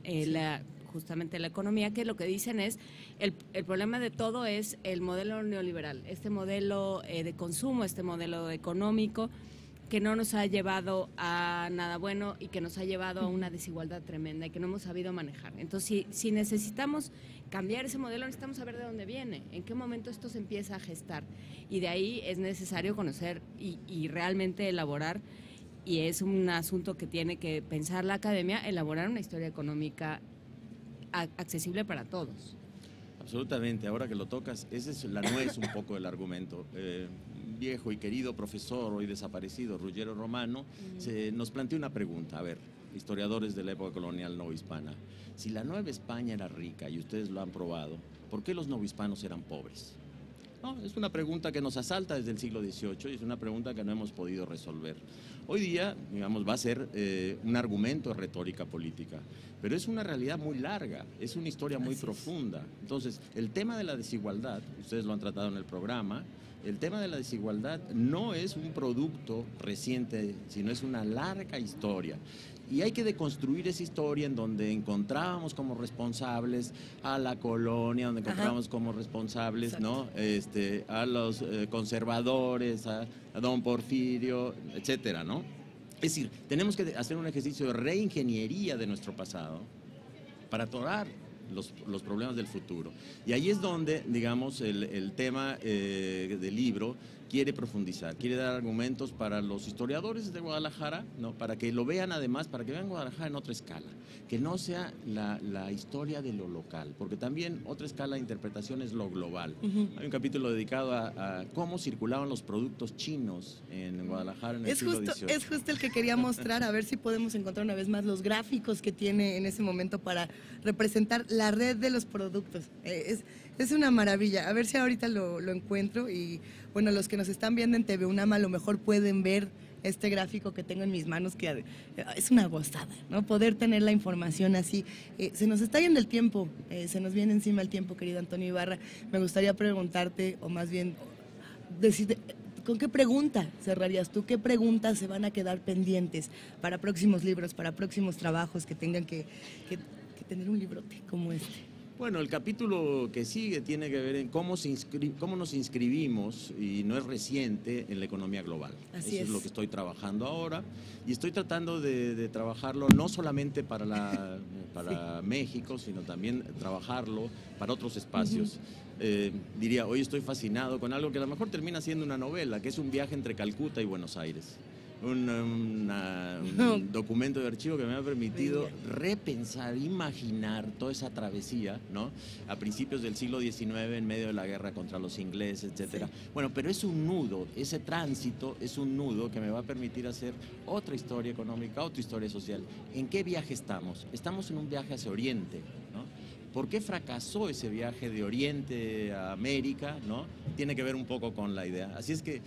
justamente la economía, que lo que dicen es el problema de todo es el modelo neoliberal, este modelo de consumo, este modelo económico que no nos ha llevado a nada bueno y que nos ha llevado a una desigualdad tremenda y que no hemos sabido manejar. Entonces, si necesitamos cambiar ese modelo, necesitamos saber de dónde viene, en qué momento esto se empieza a gestar. Y de ahí es necesario conocer y realmente elaborar, y es un asunto que tiene que pensar la academia, elaborar una historia económica accesible para todos. Absolutamente, ahora que lo tocas, esa es la nuez un poco del argumento. Viejo y querido profesor, hoy desaparecido, Ruggiero Romano, nos planteó una pregunta. A ver, historiadores de la época colonial novohispana, si la Nueva España era rica, y ustedes lo han probado, ¿por qué los novohispanos eran pobres? No, es una pregunta que nos asalta desde el siglo XVIII y es una pregunta que no hemos podido resolver. Hoy día, digamos, va a ser un argumento de retórica política, pero es una realidad muy larga, es una historia muy profunda. Entonces, el tema de la desigualdad, ustedes lo han tratado en el programa, el tema de la desigualdad no es un producto reciente, sino es una larga historia. Y hay que deconstruir esa historia en donde encontrábamos como responsables a la colonia, donde encontrábamos como responsables, ¿no? A los conservadores, a don Porfirio, etcétera, ¿no? Es decir, tenemos que hacer un ejercicio de reingeniería de nuestro pasado para atorar los problemas del futuro. Y ahí es donde, digamos, el tema del libro quiere profundizar, quiere dar argumentos para los historiadores de Guadalajara, ¿no? Para que lo vean además, para que vean Guadalajara en otra escala, que no sea la historia de lo local, porque también otra escala de interpretación es lo global. Hay un capítulo dedicado a cómo circulaban los productos chinos en Guadalajara en el siglo XVIII. Es justo el que quería mostrar, a ver si podemos encontrar una vez más los gráficos que tiene en ese momento para representar la red de los productos. Es una maravilla, a ver si ahorita lo encuentro y bueno, los que nos están viendo en TV UNAM a lo mejor pueden ver este gráfico que tengo en mis manos, que es una gozada, ¿no? Poder tener la información así. Se nos está yendo el tiempo, se nos viene encima el tiempo, querido Antonio Ibarra. Me gustaría preguntarte, o más bien decirte, ¿con qué pregunta cerrarías tú? ¿Qué preguntas se van a quedar pendientes para próximos libros, para próximos trabajos que tengan que tener un librote como este? Bueno, el capítulo que sigue tiene que ver en cómo nos inscribimos, y no es reciente, en la economía global. Eso es lo que estoy trabajando ahora, y estoy tratando de trabajarlo no solamente para México, sino también trabajarlo para otros espacios. Diría, hoy estoy fascinado con algo que a lo mejor termina siendo una novela, que es un viaje entre Calcuta y Buenos Aires. Un documento de archivo que me ha permitido repensar, imaginar toda esa travesía, ¿no? A principios del siglo XIX, en medio de la guerra contra los ingleses, etcétera. Bueno, pero es un nudo, ese tránsito es un nudo que me va a permitir hacer otra historia económica, otra historia social. ¿En qué viaje estamos? Estamos en un viaje hacia Oriente, ¿no? ¿Por qué fracasó ese viaje de Oriente a América, ¿no? Tiene que ver un poco con la idea. Así es que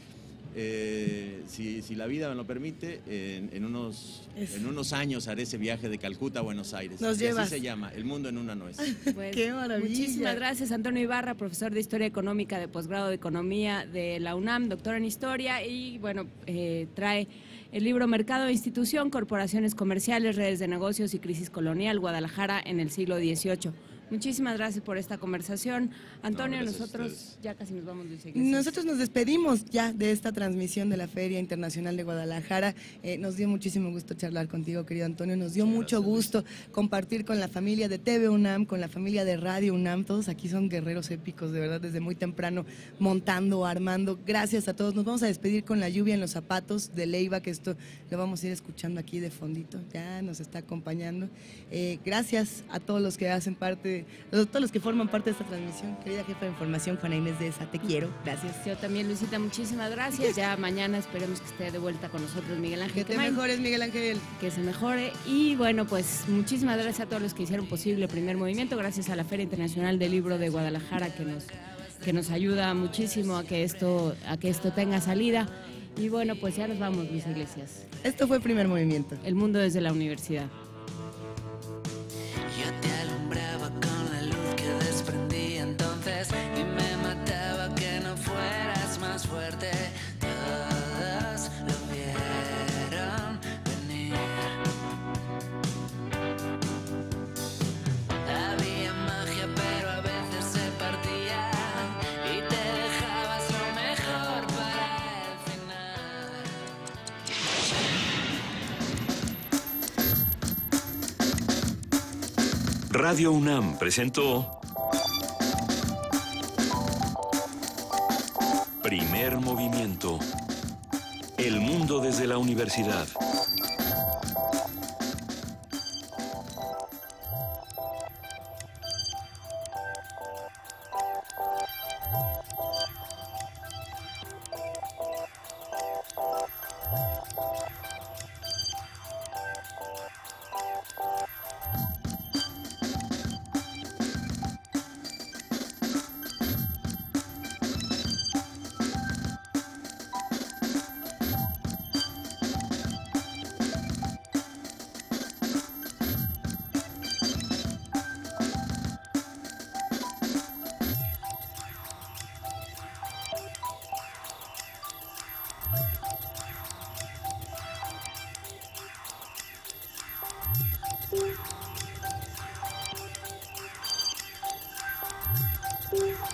si la vida me lo permite, en unos años haré ese viaje de Calcuta a Buenos Aires. Así se llama, El mundo en una nuez. Pues, ¡qué maravilla! Muchísimas gracias, Antonio Ibarra, profesor de Historia Económica de posgrado de Economía de la UNAM, doctor en Historia, y bueno, trae el libro Mercado e Institución, Corporaciones Comerciales, Redes de Negocios y Crisis Colonial, Guadalajara en el siglo XVIII. Muchísimas gracias por esta conversación. Antonio, nosotros ya casi nos vamos, Luis Iglesias. Nosotros nos despedimos ya de esta transmisión de la Feria Internacional de Guadalajara. Nos dio muchísimo gusto charlar contigo, querido Antonio. Nos dio mucho gusto compartir con la familia de TV UNAM, con la familia de Radio UNAM. Todos aquí son guerreros épicos, de verdad, desde muy temprano, montando, armando. Gracias a todos. Nos vamos a despedir con La lluvia en los zapatos de Leiva, que esto lo vamos a ir escuchando aquí de fondito. Ya nos está acompañando. Gracias a todos los que hacen parte, todos los que forman parte de esta transmisión. Querida jefa de información, Juana Inés de ESA, te quiero, gracias. Yo también, Luisita, muchísimas gracias. Ya mañana esperemos que esté de vuelta con nosotros Miguel Ángel. Que te mejores, Miguel Ángel. Que se mejore. Y bueno, pues muchísimas gracias a todos los que hicieron posible Primer Movimiento. Gracias a la Feria Internacional del Libro de Guadalajara, que nos ayuda muchísimo a que esto tenga salida. Y bueno, pues ya nos vamos, Luis Iglesias. Esto fue Primer Movimiento. El mundo desde la universidad. Yo te alumbraba con la luz que desprendí entonces mi memoria. Radio UNAM presentó Primer Movimiento. El mundo desde la universidad. Sí.